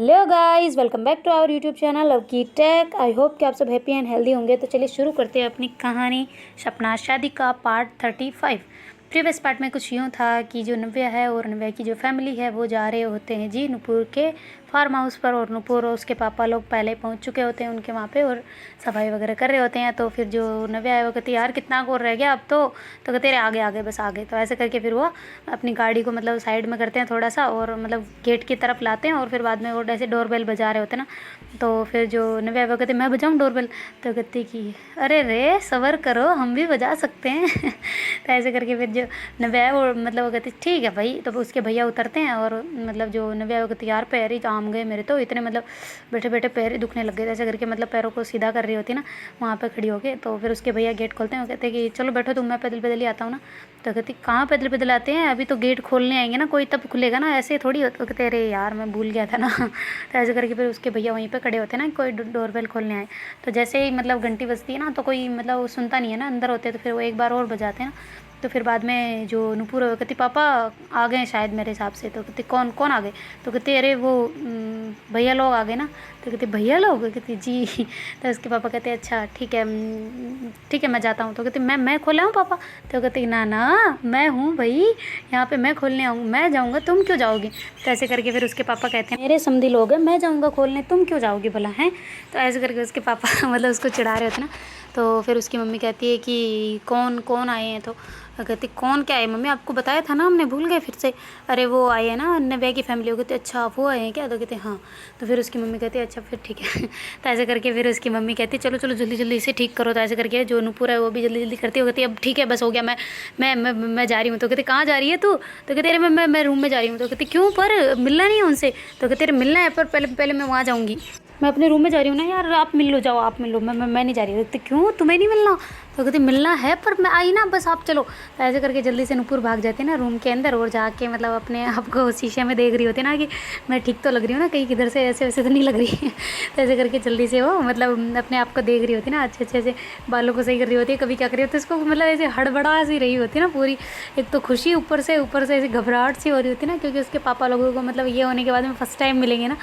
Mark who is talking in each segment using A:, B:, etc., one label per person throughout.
A: Hello guys, welcome back to our YouTube channel लवकी tech. I hope कि आप सब हैप्पी एंड हेल्दी होंगे। तो चलिए शुरू करते हैं अपनी कहानी सपना शादी का पार्ट 35। प्रीवियस पार्ट में कुछ यूँ था कि जो नव्या है और नव्या की जो फैमिली है वो जा रहे होते हैं जी नूपुर के फार्म हाउस पर, और नूपुर और उसके पापा लोग पहले पहुंच चुके होते हैं उनके वहाँ पे और सफाई वगैरह कर रहे होते हैं। तो फिर जो नव्या है वो कहती है यार कितना और रह गया अब तो कहते रहे आगे आगे बस आगे। तो ऐसे करके फिर वो अपनी गाड़ी को मतलब साइड में करते हैं थोड़ा सा और मतलब गेट की तरफ लाते हैं और फिर बाद में वो ऐसे डोरबेल बजा रहे होते हैं ना। तो फिर जो नव्या वो कहते मैं बजाऊँ डोरबेल, तो कहती कि अरे रे सबर करो हम भी बजा सकते हैं। तो ऐसे करके फिर जो नव्या है वो मतलब वो कहती ठीक है भाई। तो उसके भैया उतरते हैं और मतलब जो नव्या वो कहती यार पैर ही जाम गए मेरे, तो इतने मतलब बैठे बैठे पैर ही दुखने लग गए। ऐसे करके मतलब पैरों को सीधा कर रही होती ना वहाँ पे खड़ी होके। तो फिर उसके भैया गेट खोलते हैं, वो कहते हैं कि चलो बैठो तुम, मैं पैदल पैदल ही आता हूँ ना। तो कहती कहाँ पैदल पैदल आते हैं, अभी तो गेट खोलने आएंगे ना, कोई तब खुलेगा ना, ऐसे थोड़ी होता। तो कहते अरे यार मैं भूल गया था ना। तो ऐसे करके फिर उसके भैया वहीं पे खड़े होते हैं ना, कोई डोरबेल खोलने आए। तो जैसे ही मतलब घंटी बजती है ना तो कोई मतलब वो सुनता नहीं है ना अंदर होते, तो फिर वो एक बार और बजाते हैं ना। तो फिर बाद में जो नूपुर है कहती पापा आ गए शायद मेरे हिसाब से। तो कहती कौन कौन आ गए, तो कहते अरे वो भैया लोग आ गए ना। तो कहती भैया लोग, कहती जी। तो उसके पापा कहते अच्छा ठीक है ठीक है मैं जाता हूँ। तो कहती मैं खोले हूँ पापा। तो कहती ना ना मैं हूँ भाई यहाँ पे, मैं खोलने आऊँ, मैं जाऊँगा तुम क्यों जाओगी। तो ऐसे करके फिर उसके पापा कहते हैं मेरे समधी लोग हैं, मैं जाऊँगा खोलने, तुम क्यों जाओगी भला हैं। तो ऐसे करके उसके पापा मतलब उसको चिढ़ा रहे होते ना। तो फिर उसकी मम्मी कहती है कि कौन कौन आए हैं। तो कहती कौन क्या है मम्मी, आपको बताया था ना हमने, भूल गए फिर से। अरे वो आए हैं ना नव्या की फैमिली। हो कहते अच्छा वो आए हैं क्या। तो कहते हाँ। तो फिर उसकी मम्मी कहती है अच्छा फिर ठीक है। तो ऐसे करके फिर उसकी मम्मी कहती चलो चलो जल्दी जल्दी इसे ठीक करो। तो ऐसे करके जो नूपुर है वो भी जल्दी जल्दी करती है। वो कहती अब ठीक है बस हो गया, मैं जा रही हूँ। तो कहते कहाँ जा रही है तू। तो कहते अरे मैं रूम में जा रही हूँ। तो कहती क्यों, पर मिलना नहीं है उनसे। तो कहते अरे मिलना है पर पहले पहले मैं वहाँ जाऊँगी, मैं अपने रूम में जा रही हूँ ना यार, आप मिल लो जाओ आप मिल लो, मैं नहीं जा रही। कहती क्यों तुम्हें नहीं मिलना। तो कहती मिलना है पर मैं आई ना बस आप चलो। तो ऐसे करके जल्दी से नूपुर भाग जाती है ना रूम के अंदर और जाके मतलब अपने आप को शीशे में देख रही होती है ना कि मैं ठीक तो लग रही हूँ ना, कहीं किधर से ऐसे वैसे तो नहीं लग रही है। तो ऐसे करके जल्दी से वो मतलब अपने आप को देख रही होती है ना, अच्छे अच्छे से बालों को सही कर रही होती है, कभी क्या कर रही होती है उसको मतलब ऐसे हड़बड़ा सी रही होती है ना पूरी। एक तो खुशी ऊपर से ऐसे घबराहट सी हो रही होती है ना, क्योंकि उसके पापा लोगों को मतलब ये होने के बाद में फर्स्ट टाइम मिलेंगे ना।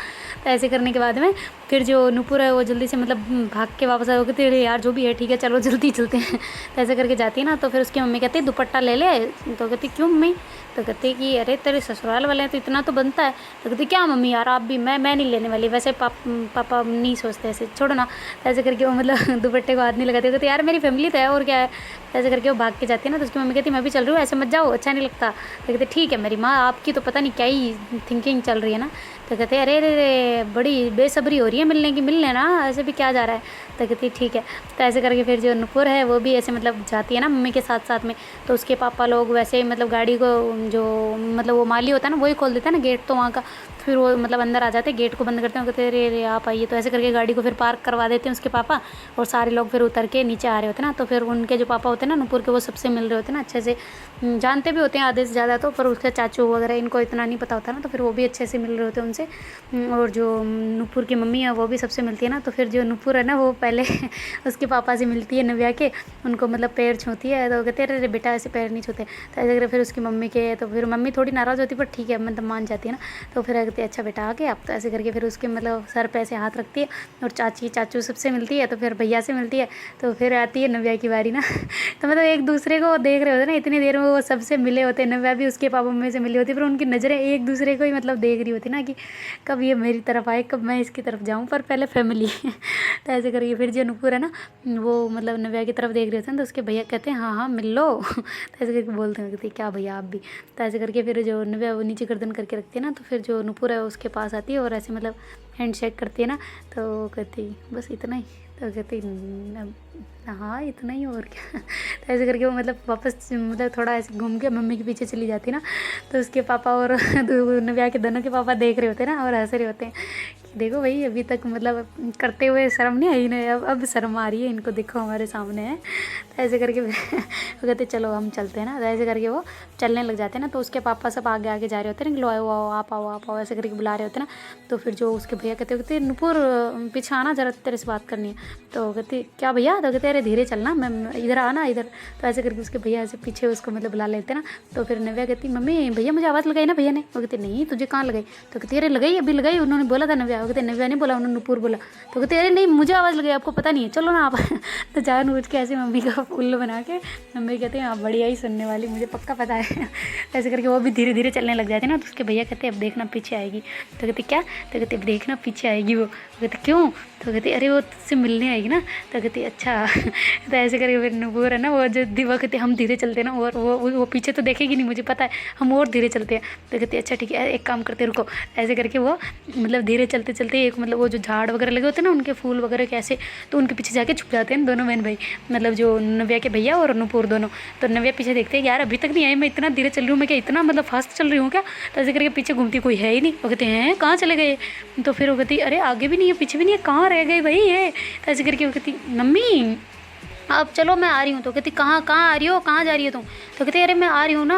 A: तो ऐसे करने के बाद में फिर जो नूपुर है वो जल्दी से मतलब भाग के वापस आए। वो कहती है यार जो भी है ठीक है चलो जल्दी चलते हैं। तो ऐसे करके जाती है ना। तो फिर उसकी मम्मी कहती है दुपट्टा ले ले। तो कहती क्यों मम्मी। तो कहती कि अरे तेरे ससुराल वाले हैं तो इतना तो बनता है। तो कहती क्या मम्मी यार आप भी, मैं नहीं लेने वाली, वैसे पापा नहीं सोचते ऐसे, छोड़ो ना। तो ऐसे करके वो मतलब दुपट्टे को हाथ नहीं लगाती। कहती यार मेरी फैमिली तो है और क्या है। तो ऐसे करके वो भाग के जाती है ना। तो उसकी मम्मी कहती मैं भी चल रही हूँ, ऐसे मत जाओ अच्छा नहीं लगता। तो कहते ठीक है मेरी माँ, आपकी तो पता नहीं क्या ही थिंकिंग चल रही है ना। तो कहते अरे अरे बड़ी बेसब्री हो रही है मिलने की, मिल लेना ऐसे भी क्या जा रहा है। तो कहती ठीक है। तो ऐसे करके फिर जो नूपुर है वो भी ऐसे मतलब जाती है ना मम्मी के साथ साथ में। तो उसके पापा लोग वैसे ही मतलब गाड़ी को जो मतलब वो माली होता है ना वही खोल देता है ना गेट, तो वहाँ का फिर वो मतलब अंदर आ जाते हैं, गेट को बंद करते हैं, कहते हैं अरे अरे आप आइए। तो ऐसे करके गाड़ी को फिर पार्क करवा देते हैं उसके पापा और सारे लोग फिर उतर के नीचे आ रहे होते हैं ना। तो फिर उनके जो पापा होते हैं ना नूपुर के, वो सबसे मिल रहे होते हैं ना अच्छे से, जानते भी होते हैं आधे से ज़्यादा तो, पर उसके चाचू वगैरह इनको इतना नहीं पता होता ना। तो फिर वो भी अच्छे से मिल रहे होते हैं उनसे। और जो नूपुर की मम्मी है वो भी सबसे मिलती है ना। तो फिर जो नूपुर है ना वो पहले उसके पापा से मिलती है नव्या के, उनको मतलब पैर छूती है। तो कहते हैं अरे बेटा ऐसे पैर नहीं छूते। तो ऐसे करके फिर उसकी मम्मी के, तो फिर मम्मी थोड़ी नाराज़ होती है पर ठीक है मतलब मान जाती है ना। तो फिर कहती है अच्छा बेटा आ गए आप। तो ऐसे करके फिर उसके मतलब सर पे ऐसे हाथ रखती है और चाची चाचू सबसे मिलती है। तो फिर भैया से मिलती है। तो फिर आती है नव्या की बारी ना। तो मतलब एक दूसरे को देख रहे होते ना, इतनी देर में वो सबसे मिले होते हैं, नव्या भी उसके पापा मम्मी से मिली होती है, पर उनकी नज़रें एक दूसरे को ही मतलब देख रही होती ना कि कब ये मेरी तरफ आए, कब मैं इसकी तरफ जाऊँ, पर पहले फैमिली। तो ऐसे करके फिर जो नूपुर है ना वो मतलब नव्या की तरफ देख रहे होते हैं। तो उसके भैया कहते हैं हाँ हाँ मिल लो। तो ऐसे करके बोलते हैं, कहते क्या भैया आप भी। तो ऐसे करके फिर जो नव्या वो नीचे गर्दन करके रखती है ना। तो फिर जो नूपुर है उसके पास आती है और ऐसे मतलब हैंड शेक करती है ना। तो कहती बस इतना ही। तो कहती हाँ इतना ही और क्या। तो ऐसे करके वो मतलब वापस मतलब थोड़ा ऐसे घूम के मम्मी के पीछे चली जाती ना। तो उसके पापा और नव्या के दोनों के पापा देख रहे होते हैं ना और हंस रहे होते हैं कि देखो भाई अभी तक मतलब करते हुए शर्म नहीं आई ना, अब शर्म आ रही है इनको, देखो हमारे सामने है। तो ऐसे करके वो कहते चलो हम चलते हैं ना, तो ऐसे करके वो चलने लग जाते हैं ना। तो उसके पापा सब आगे आगे जा रहे होते हैं ना, लो आओ आओ आप आओ आप आओ ऐसे करके बुला रहे होते हैं ना। तो फिर जो उसके भैया कहते नुपुर पीछे आना जरा, तेरे से बात करनी है। तो कहती क्या भैया, तो कहते अरे धीरे चलना, मैं इधर आना इधर। तो ऐसे करके उसके भैया ऐसे पीछे उसको मतलब बुला लेते ना। तो फिर नव्या कहती मम्मी भैया मुझे आवाज़ लगाई ना भैया ने। वो कहती नहीं तुझे कहाँ लगाई। तो कहती अरे लगाई अभी लगाई, उन्होंने बोला था नव्या। वो कहते नव्या नहीं बोला, उन्होंने नुपुर बोला। तो कहते अरे नहीं मुझे आवाज़ लगाई, आपको पता नहीं है, चलो ना आप। तो जान बूझ के ऐसे मम्मी का उल्लू बना के मम्मी कहते हैं आप बढ़िया ही सुनने वाली, मुझे पक्का पता है। ऐसे करके वो भी धीरे धीरे चलने लग जाते ना। तो उसके भैया कहते अब देखना पीछे आएगी। तो कहते क्या। तो कहते अब देखना पीछे आएगी वो। कहते क्यों। तो कहती अरे वो तुझसे मिलने आएगी ना। तो कहती अच्छा। तो ऐसे करके फिर नुपुर है ना, वो जो दीवा कहते हम धीरे चलते हैं ना, और वो पीछे तो देखेगी नहीं मुझे पता है, हम और धीरे चलते हैं। तो कहती अच्छा ठीक है एक काम करते रुको। ऐसे करके वो मतलब धीरे चलते चलते एक मतलब वो जो झाड़ वगैरह लगे होते हैं ना उनके फूल वगैरह कैसे, तो उनके पीछे जाके छुप जाते हैं दोनों बहन भाई, मतलब जो नव्या के भैया और नुपुर दोनों। तो नव्या पीछे देखते हैं यार अभी तक नहीं आई, मैं इतना धीरे चल रही हूँ, मैं क्या इतना मतलब फास्ट चल रही हूँ क्या। तो ऐसे करके पीछे घूमती कोई है ही नहीं। वो कहते हैं कहाँ चले गए। तो फिर वो कहती अरे आगे भी नहीं है पीछे भी नहीं है, कहाँ रह गए भाई ये। तो ऐसे करके वो कहती मम्मी आप चलो मैं आ रही हूँ। तो कहती कहाँ कहाँ आ रही हो, कहाँ जा रही हो तुम। तो कहते अरे मैं आ रही हूँ ना,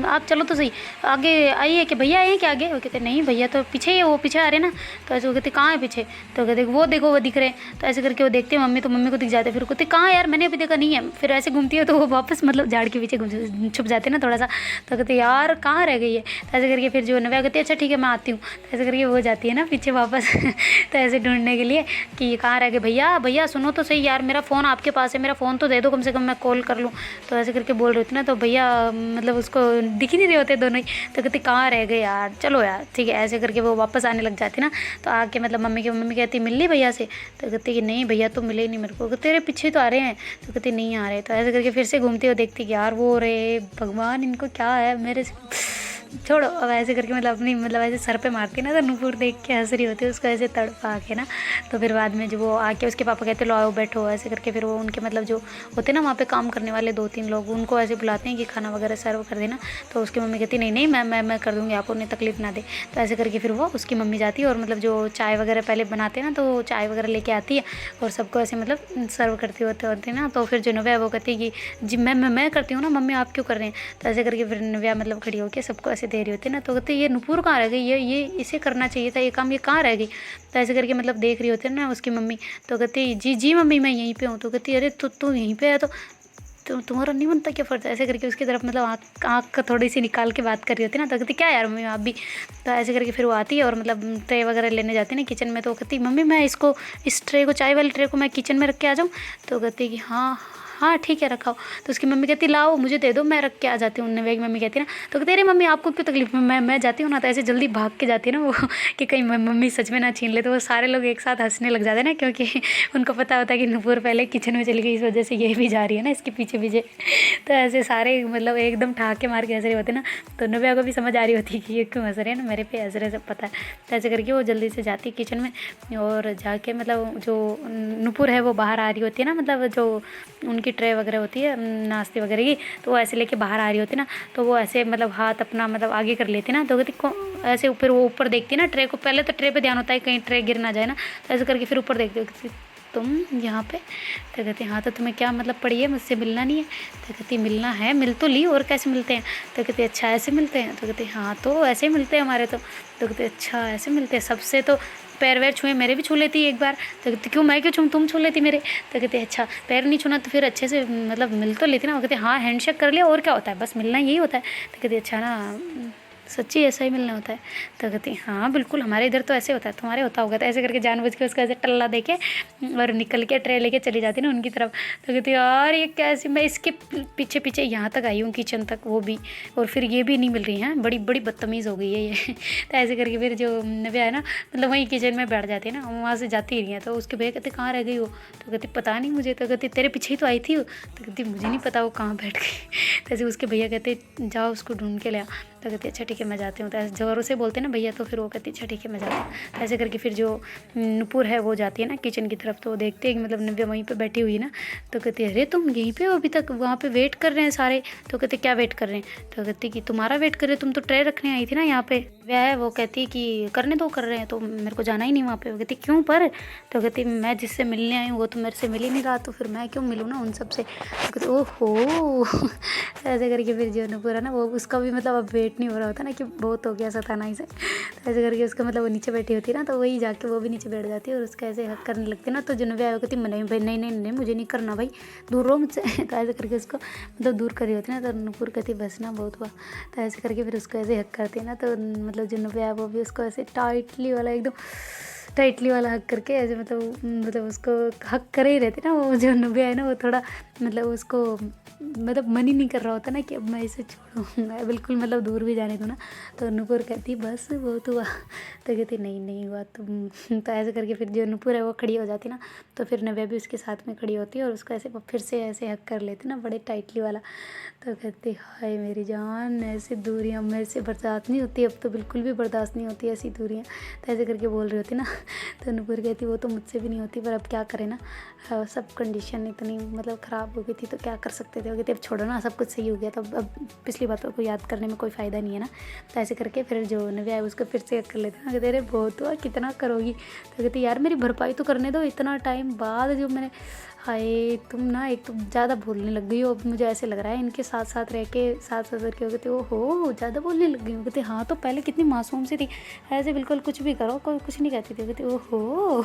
A: आप चलो तो सही, आगे आइए कि भैया आए क्या आगे। वो कहते नहीं भैया तो पीछे ही है, वो पीछे आ रहे ना। तो ऐसे वो कहते कहाँ है पीछे। तो कहते वो देखो वो दिख रहे हैं। तो ऐसे करके वो देखते हैं मम्मी, तो मम्मी को दिख जाते, फिर कहते कहाँ यार मैंने अभी देखा नहीं है। फिर ऐसे घूमती है तो वो वापस मतलब झाड़ के पीछे छुप जाते हैं ना थोड़ा सा। तो कहते यार कहाँ रह गई है। तो ऐसे करके फिर जो नव्या कहती है अच्छा ठीक है मैं आती हूँ। तो ऐसे करके वो जाती है ना पीछे वापस। तो ऐसे ढूंढने के लिए कि कहाँ रह गए भैया, भैया सुनो तो सही यार मेरा फ़ोन आपके पास है, मेरा फ़ोन तो दे दो कम से कम मैं कॉल कर लूँ। तो ऐसे करके बोल रही थी ना। तो भैया मतलब उसको दिख ही नहीं रहे होते दोनों ही। तो कहती कहाँ रह गए यार, चलो यार ठीक है। ऐसे करके वो वापस आने लग जाती ना। तो आके मतलब मम्मी कहती मिल ली भैया से। तो कहती कि नहीं भैया तो मिले ही नहीं मेरे को। तेरे पीछे तो आ रहे हैं। तो कहती नहीं आ रहे। तो ऐसे करके फिर से घूमती हो देखती कि यार वो रे भगवान इनको क्या है मेरे से, छोड़ो। अब ऐसे करके मतलब अपनी मतलब ऐसे सर पे मारती ना, तो नुपुर देख के हंस रही होती है उसको ऐसे तड़पा के ना। तो फिर बाद में जो वो आके उसके पापा कहते लो आओ बैठो ऐसे करके, फिर वो उनके मतलब जो होते ना वहाँ पे काम करने वाले 2-3 लोग, उनको ऐसे बुलाते हैं कि खाना वगैरह सर्व कर देना। तो उसकी मम्मी कहती नहीं नहीं मैं कर दूँगी, आपको उन्हें तकलीफ ना दे। तो ऐसे करके फिर वो उसकी मम्मी जाती है और मतलब जो चाय वगैरह पहले बनाते हैं ना, तो चाय वगैरह लेके आती है और सबको ऐसे मतलब सर्व करती होते ना। तो फिर जो नव्या है वो कहती है कि जी मैं करती हूँ ना मम्मी आप क्यों कर रहे हैं। तो ऐसे करके फिर नव्या मतलब खड़ी होकर सबको ऐसे दे रही होती है ना। तो कहते ये नुपुर कहाँ रह गई, ये इसे करना चाहिए था ये काम, ये कहाँ रह गई। तो ऐसे करके मतलब देख रही होती है ना उसकी मम्मी। तो कहती जी जी मम्मी मैं यहीं पे हूँ। तो कहती अरे तू यहीं पे है तो तुम्हारा नहीं बनता क्या फ़र्ज। ऐसे करके उसकी तरफ मतलब आँख का थोड़ी सी निकाल के बात कर रही होती है ना। तो कहती क्या यार मम्मी आप भी। तो ऐसे करके फिर वो आती है और मतलब ट्रे वगैरह लेने जाती है ना किचन में। तो कहती मम्मी मैं इस ट्रे को चाय वाले ट्रे को मैं किचन में रख के आ जाऊँ। तो कहती कि हाँ ठीक है रखाओ। तो उसकी मम्मी कहती लाओ मुझे दे दो मैं रख के आ जाती हूँ। नव्या की मम्मी कहती है ना। तो कहती अरे मम्मी आपको क्यों तकलीफ, मैं जाती हूँ ना। तो ऐसे जल्दी भाग के जाती है ना वो कि कहीं मम्मी सच में ना छीन ले। तो वो सारे लोग एक साथ हंसने लग जाते हैं ना, क्योंकि उनको पता होता है कि नुपुर पहले किचन में चली गई, इस वजह से ये भी जा रही है ना इसके पीछे पीछे। तो ऐसे सारे मतलब एकदम ठहाके मार के हंस रहे होते ना। तो नव्या को भी समझ आ रही होती है कि ये क्यों हंस रहे हैं ना, मेरे पे हंस रहे सब पता है। तो ऐसे करके वो जल्दी से जाती है किचन में और जाके मतलब जो नुपुर है वो बाहर आ रही होती है ना, मतलब जो उनकी ट्रे वगैरह होती है नाश्ते वगैरह की। तो वो ऐसे लेके बाहर आ रही होती ना। तो वो ऐसे मतलब हाथ अपना मतलब आगे कर लेती ना। तो कहती ऐसे ऊपर वो ऊपर देखती ना ट्रे को, पहले तो ट्रे पे ध्यान होता है कहीं ट्रे गिर ना जाए ना। तो ऐसे करके फिर ऊपर देखती हो तुम यहाँ पे। तो कहती हाँ तो तुम्हें क्या मतलब पड़ी है, मुझसे मिलना नहीं है। तो कहती मिलना है, मिल तो ली और कैसे मिलते हैं। तो कहती अच्छा ऐसे मिलते हैं। तो कहती हाँ तो ऐसे मिलते हैं हमारे। तो कहती अच्छा ऐसे मिलते हैं, सबसे तो पैर वैर छुए, मेरे भी छू लेती एक बार। तो कहती क्यों मैं क्यों छूँ, तुम छू लेती मेरे। तो कहते अच्छा पैर नहीं छूना तो फिर अच्छे से मतलब मिल तो लेती ना। वो कहते हाँ हैंडशेक कर लिया और क्या होता है, बस मिलना यही होता है। तो कहती अच्छा ना सच्ची ऐसा ही मिलना होता है। तो कहती हाँ बिल्कुल हमारे इधर तो ऐसे होता है, तुम्हारे होता होगा। तो ऐसे करके जानबूझ के उसका ऐसे टल्ला देके और निकल के ट्रे लेके चली जाती ना उनकी तरफ। तो कहती यार ये कैसे, मैं इसके पीछे पीछे यहाँ तक आई हूँ किचन तक, वो भी और फिर ये भी नहीं मिल रही हैं, बड़ी बड़ी बदतमीज़ हो गई है ये। तो ऐसे करके फिर जो नव्या है ना मतलब वहीं किचन में बैठ जाती है ना, वहाँ से जाती ही नहीं है। तो उसके भैया कहते कहाँ रह गई हो। तो कहती पता नहीं मुझे। तो कहती तेरे पीछे ही तो आई थी वो। तो कहती मुझे नहीं पता वो कहाँ बैठ गई। तो ऐसे उसके भैया कहते जाओ उसको ढूंढ के ले आ। तो कहती अच्छा ठीक है मैं जाती हूँ। तो ऐसे ज़ोरों से बोलते ना भैया। तो फिर वो कहती अच्छा ठीक है मैं जाती हूँ। तो ऐसे करके फिर जो नुपुर है वो जाती है ना किचन की तरफ। तो वो देखते हैं कि मतलब नव्या वहीं पे बैठी हुई है ना। तो कहती है अरे तुम यहीं पे हो अभी तक, वहाँ पे वेट कर रहे हैं सारे। तो कहते क्या वेट कर रहे हैं। तो कहती कि तुम्हारा वेट कर रहे, तुम तो ट्रे रखने आई थी ना यहाँ पे। वह है वो कहती कि करने दो, कर रहे हैं तो मेरे को जाना ही नहीं वहाँ पे। वो कहती क्यों पर? तो कहती मैं जिससे मिलने आई हूँ वो तो मेरे से मिल ही नहीं रहा, तो फिर मैं क्यों मिलूँ ना उन सब से। तो कहती ओहो ऐसे करके फिर जो नुपुर है ना वो उसका भी मतलब अब वेट नहीं हो रहा होता ना कि बहुत हो गया सतानाई से, तो ऐसे करके उसका मतलब वो नीचे बैठी होती है ना, तो वही जाके वो भी नीचे बैठ जाती है और उसका ऐसे हक करने लगती है ना। तो जुनूबी आया कहती नहीं भाई, नहीं नहीं नहीं मुझे नहीं करना भाई, दूर रहो मुझसे तो ऐसे करके उसको मतलब दूर करी होती है ना। तो नुपुर कहती बस ना बहुत हुआ, तो ऐसे करके फिर उसको ऐसे हक करती है ना। तो मतलब जुनूबी आया वो भी उसको ऐसे टाइटली वाला एकदम टाइटली वाला हक करके ऐसे मतलब उसको हक करे ही रहते ना। वो जो नुबे है ना वो थोड़ा मतलब उसको मतलब मन ही नहीं कर रहा होता ना कि अब मैं इसे छोड़ूँ, मैं बिल्कुल मतलब दूर भी जाने दूँ ना। तो नुपुर कहती बस बहुत हुआ, तो कहती नहीं नहीं हुआ तुम। तो ऐसे करके फिर जो नुपुर है वो खड़ी हो जाती ना, तो फिर नव्या भी उसके साथ में खड़ी होती है और उसको ऐसे फिर से ऐसे हक कर लेती ना बड़े टाइटली वाला। तो कहती हाय मेरी जान, ऐसी दूरियाँ मेरे से बर्दाश्त नहीं होती, अब तो बिल्कुल भी बर्दाश्त नहीं होती ऐसी दूरियाँ। तो ऐसे करके बोल रही होती ना। तो नुपुर कहती वो तो मुझसे भी नहीं होती, पर अब क्या करें ना, सब कंडीशन इतनी मतलब ख़राब हो गई थी तो क्या कर सकते थे। वो कहते अब छोड़ो ना, सब कुछ सही हो गया, तो अब पिछली बातों को याद करने में कोई फ़ायदा नहीं है ना। तो ऐसे करके फिर जो नव्या है उसको फिर से कर लेते ना। कहते अरे बहुत हुआ, कितना करोगी। तो कहती यार मेरी भरपाई तो करने दो, इतना टाइम बाद जो मैंने, हाय तुम ना एक तो ज़्यादा बोलने लग गई हो, अब मुझे ऐसे लग रहा है इनके साथ साथ रह के साथ साथ करके। कहते ओहो ज़्यादा बोलने लग गई हो। कहते हाँ तो पहले कितनी मासूम सी थी, ऐसे बिल्कुल कुछ भी करो कोई कुछ नहीं कहती थी। कहते ओहो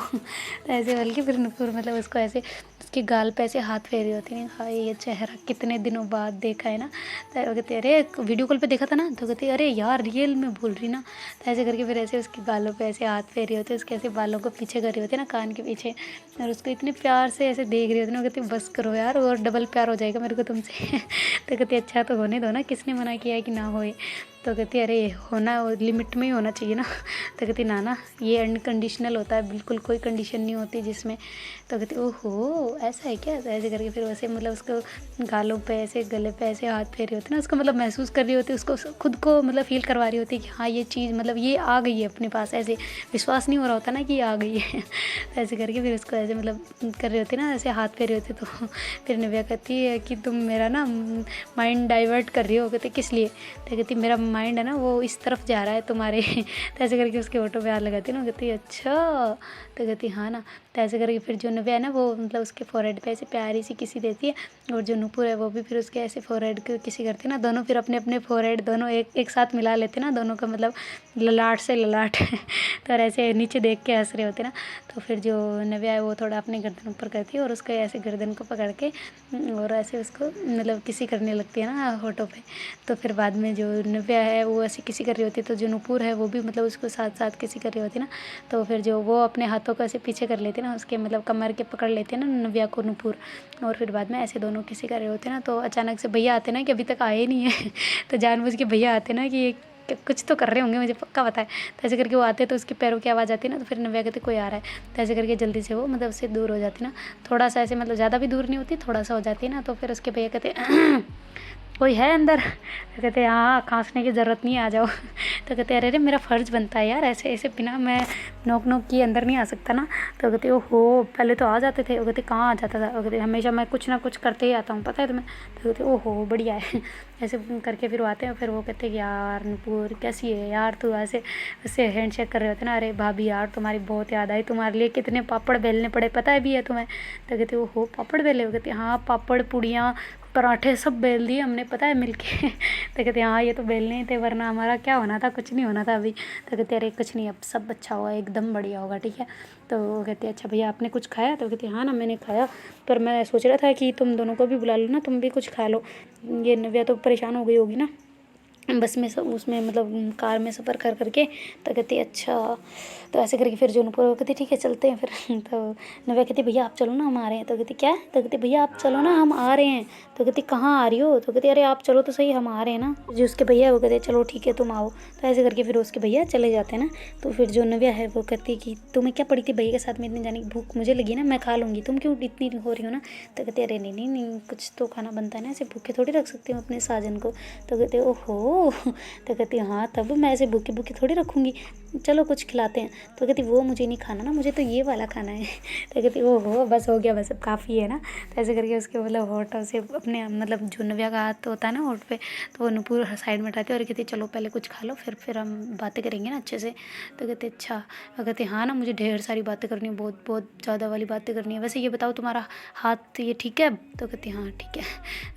A: तो ऐसे बल्कि फिर नुपुर मतलब उसको ऐसे उसके गाल पे ऐसे हाथ फेरी होती है, हाय ये चेहरा कितने दिनों बाद देखा है ना। तो कहते अरे वीडियो कॉल पे देखा था ना, तो कहते अरे यार रियल में बोल रही ना। तो ऐसे करके फिर ऐसे उसके गालों पे ऐसे हाथ फेरी होते, उसके ऐसे बालों को पीछे करी होती है ना कान के पीछे, और उसको इतने प्यार से ऐसे देख रही होती ना। कहती बस करो यार और डबल प्यार हो जाएगा मेरे को तुमसे। तो कहती अच्छा तो होने दो ना, किसने मना किया है कि ना होए। तो कहती अरे होना लिमिट में ही होना चाहिए ना। तो कहती ना ये अनकंडीशनल होता है, बिल्कुल कोई कंडीशन नहीं होती जिसमें। तो कहती ओहो ऐसा है क्या। तो ऐसे करके फिर वैसे मतलब उसको गालों पे ऐसे गले पे ऐसे हाथ फेरे होते ना, उसको मतलब महसूस कर रही होती, उसको खुद को मतलब फील करवा रही होती कि हाँ ये चीज़ मतलब ये आ गई है अपने पास, ऐसे विश्वास नहीं हो रहा होता ना कि ये आ गई है। तो ऐसे करके फिर उसको ऐसे मतलब कर रही होती ना, ऐसे हाथ फेरे होते। तो फिर नव्या कहती है कि तुम मेरा ना माइंड डाइवर्ट कर रही हो। कहती किस लिए। तो कहती मेरा माइंड है ना वो इस तरफ जा रहा है तुम्हारे। तो ऐसे करके उसके ऑटो पे हाथ लगाती है ना। कहती अच्छा, तो कहती हाँ ना। तो ऐसे करके फिर जो नव्या है ना वो मतलब उसके फोरहेड पे ऐसे प्यारी सी किसी देती है, और जो नुपुर है वो भी फिर उसके ऐसे फोरहेड को किसी करती है ना। दोनों फिर अपने अपने फोरहेड दोनों एक साथ मिला लेते ना, दोनों का मतलब ललाट से ललाट। तो ऐसे नीचे देख के हंस रहे होते ना। तो फिर जो नव्या है वो थोड़ा अपने गर्दन ऊपर करती है और उसके ऐसे गर्दन को पकड़ के और ऐसे उसको मतलब किसी करने लगती है ना होठों पे। तो फिर बाद में जो नव्या है वो ऐसे किसी कर रही होती है, तो जो नुपुर है वो भी मतलब उसको साथ साथ किसी कर रही होती है ना। तो फिर जो वो अपने हाथों को ऐसे पीछे कर लेते ना, उसके मतलब कमर के पकड़ लेते हैं ना नव्या को नुपुर, और फिर बाद में ऐसे दोनों किसी कर रहे होते हैं ना। तो अचानक से भैया आते ना कि अभी तक आए नहीं है। तो जानबूझ के भैया आते ना कि कुछ तो कर रहे होंगे, मुझे पक्का पता है। तो ऐसे करके वो आते तो उसके पैरों की आवाज़ आती ना, तो फिर नव्या कहते कोई आ रहा है। तो ऐसे करके जल्दी से वो मतलब उससे दूर हो जाती ना, थोड़ा सा ऐसे मतलब ज़्यादा भी दूर नहीं होती, थोड़ा सा हो जाती है ना। तो फिर उसके भैया कहते कोई है अंदर। तो कहते हाँ खांसने की ज़रूरत नहीं, आ जाओ। तो कहते अरे अरे मेरा फ़र्ज़ बनता है यार, ऐसे ऐसे बिना मैं नोक नोक किए अंदर नहीं आ सकता ना। तो कहते ओहो पहले तो आ जाते थे। वो कहते कहाँ आ जाता था। वो कहते हमेशा मैं कुछ ना कुछ करते ही आता हूँ, पता है तुम्हें। तो कहते ओहो बढ़िया है। ऐसे करके फिर वो आते हैं, फिर वो कहते यार नुपुर कैसी है यार तू, ऐसे ऐसे हैंड शेक कर रहे होते ना। अरे भाभी यार तुम्हारी बहुत याद आई, तुम्हारे लिए कितने पापड़ बेलने पड़े पता है भी है तुम्हें। तो कहते ओहो पापड़ बेले। वो कहते हाँ पापड़ पूड़ियाँ पराठे सब बेल दिए हमने पता है मिलके। तो कहते हाँ ये तो बेलने ही थे, वरना हमारा क्या होना था, कुछ नहीं होना था अभी। तो कहते अरे कुछ नहीं अब सब अच्छा हुआ, एकदम बढ़िया होगा ठीक है। तो वो कहते अच्छा भैया आपने कुछ खाया। तो कहते हाँ ना मैंने खाया, पर मैं सोच रहा था कि तुम दोनों को भी बुला लो ना, तुम भी कुछ खा लो। ये नव्या तो परेशान हो गई होगी ना बस में सब उसमें मतलब कार में सफ़र कर करके। तो कहती अच्छा। तो ऐसे करके फिर जो नुपुर कहती ठीक है चलते हैं फिर। तो नव्या कहती भैया आप चलो ना हम आ रहे हैं। तो कहती क्या। तो कहती भैया आप चलो ना हम आ रहे हैं। तो कहती कहाँ आ रही हो। तो कहती अरे आप चलो तो सही हम आ रहे हैं ना। जो उसके भैया वो कहते चलो ठीक है तुम आओ। तो ऐसे करके फिर उसके भैया चले जाते हैं ना। तो फिर जो नव्या है वो कहती कि तुम्हें क्या पड़ी थी भैया के साथ में इतनी जाने की, भूख मुझे लगी ना मैं खा लूँगी, तुम क्यों इतनी हो रही हो ना। तो कहते अरे नहीं नहीं नहीं कुछ तो खाना बनता है ना, ऐसे भूखे थोड़ी रख सकती हूँ अपने साजन को। तो कहते ओहो ओह! तो कहती है हाँ, तब मैं ऐसे भूखे-भूखे थोड़ी रखूँगी, चलो कुछ खिलाते हैं। तो कहती वो मुझे नहीं खाना ना, मुझे तो ये वाला खाना है। तो कहती ओहो! बस हो गया, बस अब काफ़ी है ना। तो ऐसे करके उसके मतलब होठों से अपने मतलब जो नव्या का हाथ होता है ना होठ पे, तो वो नुपुर साइड में हटाती है और कहती है चलो पहले कुछ खा लो, फिर हम बातें करेंगे ना अच्छे से। तो कहते अच्छा, और कहते हाँ ना, मुझे ढेर सारी बातें करनी है, बहुत बहुत ज़्यादा वाली बातें करनी है। वैसे ये बताओ तुम्हारा हाथ ये ठीक है अब? तो कहती हाँ ठीक है।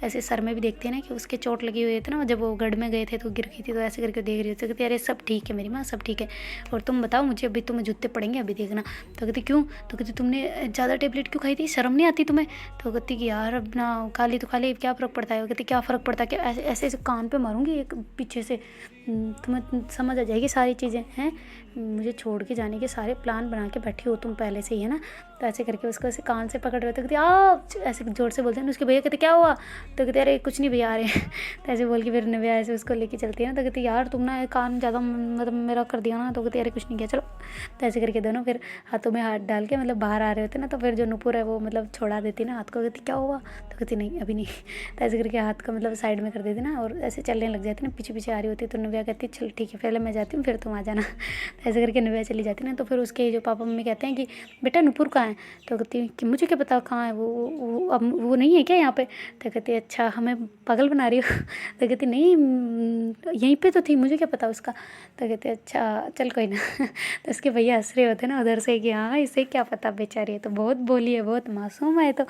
A: ऐसे सर में भी देखते हैं ना कि उसके चोट लगी हुई थी ना, जब वो गढ़ में गए थे तो गिर गई थी, तो ऐसे करके देख रही थी। तो कहती अरे सब ठीक है मेरी माँ, सब ठीक है, और तुम बताओ मुझे, अभी तुम्हें जूते पड़ेंगे अभी देखना। तो कहती क्यों? तो कहती तुमने ज़्यादा टेबलेट क्यों खाई थी, शर्म नहीं आती तुम्हें? तो कहती कि यार अब ना खा ली तो खा ली, क्या फ़र्क पड़ता है। वो कहती क्या फ़र्क पड़ता है, क्या ऐसे ऐसे ऐसे कान पे मारूंगी एक पीछे से, तुम्हें समझ आ जाएगी सारी चीज़ें हैं। मुझे छोड़ के जाने के सारे प्लान बना के बैठी हो तुम पहले से ही, है ना। तो ऐसे करके उसको ऐसे कान से पकड़ रहे थे, कहती आप ऐसे जोर से बोलते हैं। उसके भैया कहते क्या हुआ? तो कहते अरे कुछ नहीं भैया आ रहे हैं। तो ऐसे बोल के फिर नव्या ऐसे उसको लेके चलती है ना। तो कहती यार तुम ना कान ज़्यादा मतलब मेरा कर दिया ना। तो कहती अरे कुछ नहीं किया चलो। तो ऐसे करके दोनों फिर हाथों में हाथ डाल के मतलब बाहर आ रहे होते ना, तो फिर जो नुपुर है वो मतलब छोड़ा देती ना हाथ को। कहती क्या हुआ? तो कहती नहीं अभी नहीं। तो ऐसे करके हाथ का मतलब साइड में कर देती ना, और ऐसे चलने लग जाती ना, पीछे पीछे आ रही होती। तो नव्या कहती चल ठीक है पहले मैं जाती हूँ फिर तुम आ जाना। तो ऐसे करके नव्या चली जाती ना। तो फिर उसके जो पापा मम्मी कहते हैं कि बेटा नुपुर कहाँ है? तो कहती कि मुझे क्या पता कहाँ है वो अब वो नहीं है क्या यहाँ पे? तो कहती अच्छा हमें पागल बना रही हो? तो कहती नहीं यहीं पे तो थी, मुझे क्या पता उसका। तो कहते अच्छा चल कोई ना। तो उसके भैया हंस रहे होते ना उधर से कि हाँ इसे क्या पता बेचारी है तो बहुत बोली है, बहुत मासूम है। तो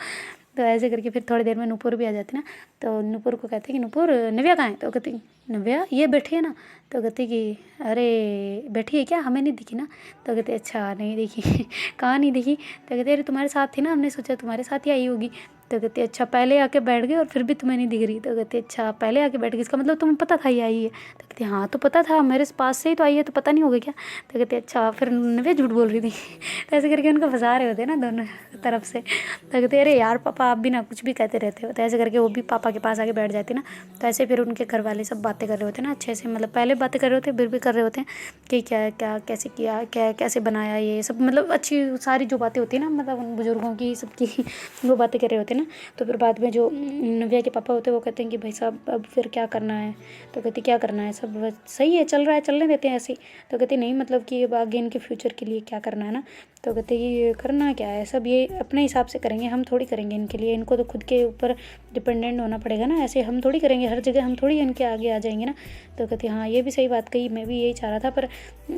A: ऐसे करके फिर थोड़ी देर में नुपुर भी आ जाती ना। तो नुपुर को कहते कि नुपुर नव्या कहाँ है? तो कहती नव्या ये बैठी है ना। तो कहती कि अरे बैठी है क्या, हमें नहीं दिखी ना। तो कहते अच्छा नहीं दिखी। कहाँ नहीं दिखी? तो कहते अरे तुम्हारे साथ थी ना, हमने सोचा तुम्हारे साथ ही आई होगी। तो कहते अच्छा पहले आके बैठ गए और फिर भी तुम्हें नहीं दिख रही। तो कहते अच्छा पहले आके बैठ गई, इसका मतलब तुम्हें पता था ये आई है? तो कहते हाँ तो पता था, मेरे पास से ही तो आई है, तो पता नहीं होगा क्या? तो कहते अच्छा फिर नव्या झूठ बोल रही थी। तो ऐसे करके उनको फंसा रहे होते ना दोनों तरफ से। तो कहते अरे यार पापा आप भी ना कुछ भी कहते रहते हो। तो ऐसे करके वो भी पापा के पास आके बैठ जाती ना। तो ऐसे फिर उनके घर वाले सब बातें कर रहे होते ना अच्छे से, मतलब पहले बातें कर रहे होते फिर भी कर रहे होते हैं कि क्या क्या कैसे किया, क्या कैसे बनाया, ये सब मतलब अच्छी सारी जो बातें होती है ना, मतलब उन बुजुर्गों की सबकी वो बातें कर रहे होते हैं ना। तो फिर बाद में जो नव्या के पापा होते हैं वो कहते हैं कि भाई साहब अब फिर क्या करना है? तो कहती क्या करना है, सब सही है चल रहा है, चलने देते हैं ऐसे ही। तो कहती नहीं मतलब कि अब आगे इनके फ्यूचर के लिए क्या करना है ना। तो कहते ये करना क्या है, सब ये अपने हिसाब से करेंगे, हम थोड़ी करेंगे इनके लिए, इनको तो खुद के ऊपर डिपेंडेंट होना पड़ेगा ना, ऐसे हम थोड़ी करेंगे हर जगह, हम थोड़ी इनके आगे आ जाएंगे ना। तो कहती हाँ ये भी सही बात कही, मैं भी यही चाह रहा था, पर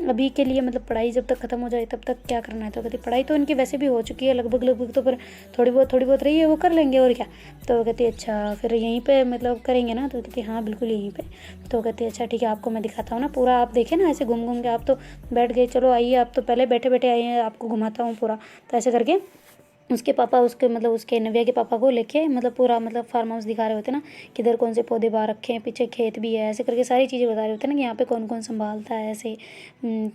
A: अभी के लिए मतलब पढ़ाई जब तक ख़त्म हो जाए तब तक क्या करना है। तो कहती पढ़ाई तो इनकी वैसे भी हो चुकी है लगभग लगभग, तो पर थोड़ी बहुत रही है वो कर लेंगे और क्या। तो कहती अच्छा फिर यहीं पे मतलब करेंगे ना। तो कहती हाँ बिल्कुल यहीं पे। तो कहती अच्छा ठीक है आपको मैं दिखाता हूँ ना पूरा, आप देखें ना ऐसे घूम घूम के, आप तो बैठ गए, चलो आइए आप तो पहले बैठे बैठे आए हैं, आपको घुमाता हूँ पूरा। तो ऐसे करके उसके पापा उसके मतलब उसके नव्या के पापा को लेके मतलब पूरा मतलब फार्म हाउस दिखा रहे होते ना, किधर कौन से पौधे बाहर रखे हैं, पीछे खेत भी है, ऐसे करके सारी चीज़ें बता रहे होते ना कि यहाँ पे कौन कौन संभालता है ऐसे।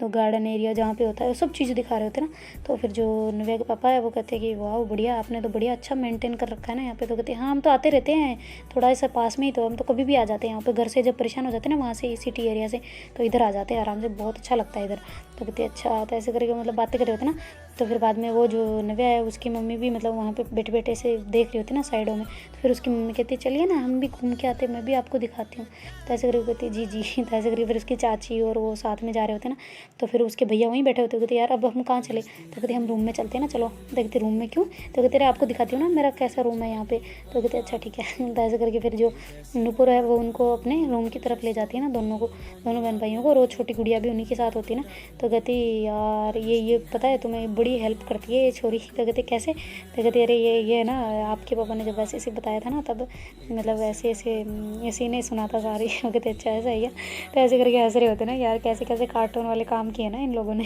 A: तो गार्डन एरिया जहाँ पे होता है वो सब चीज़ें दिखा रहे होते ना। तो फिर जो नव्या के पापा है वो कहते हैं कि वाह बढ़िया, आपने तो बढ़िया अच्छा मेंटेन कर रखा है ना यहाँ पे। तो कहते हैं हाँ हम तो आते रहते हैं, थोड़ा ऐसा पास में ही, तो हम तो कभी भी आ जाते हैं यहाँ पे, घर से जब परेशान हो जाते हैं ना वहाँ से सिटी एरिया से, तो इधर आ जाते हैं आराम से, बहुत अच्छा लगता है इधर। तो कहते अच्छा, तो ऐसे करके मतलब बातें कर रहे होते ना। तो फिर बाद में वो जो नव्या है उसकी मम्मी भी मतलब वहाँ पे बैठे बैठे से देख रही होती ना साइडों में। तो फिर उसकी मम्मी कहती चलिए ना हम भी घूम के आते, मैं भी आपको दिखाती हूँ। तो ऐसे करके कहती जी जी। तो ऐसे करके फिर उसकी चाची और वो साथ में जा रहे होते ना। तो फिर उसके भैया वहीं बैठे होते, कहते यार अब हम कहाँ चले? तो कहते हम रूम में चलते हैं ना, चलो। देखते रूम में क्यों? तो कहते अरे आपको दिखाती हूँ ना मेरा कैसा रूम है यहाँ पे। तो कहते अच्छा ठीक है। तो ऐसे करके फिर जो नुपुर है वो उनको अपने रूम की तरफ ले जाती है ना, दोनों को, दोनों बहन भाइयों को, और वो छोटी गुड़िया भी उन्हीं के साथ होती है ना। तो कहती यार ये पता है तुम्हें बड़ी हेल्प करती है ये छोरी। तो कहते कैसे? तो कहते अरे ये ना आपके पापा ने जब ऐसे ऐसे बताया था ना तब मतलब ऐसे ऐसे ऐसे नहीं सुना था सारी। वो कहते अच्छा ऐसा ही है। तो ऐसे करके हंस रहे होते ना यार, कैसे कैसे कार्टून वाले काम किए ना इन लोगों ने।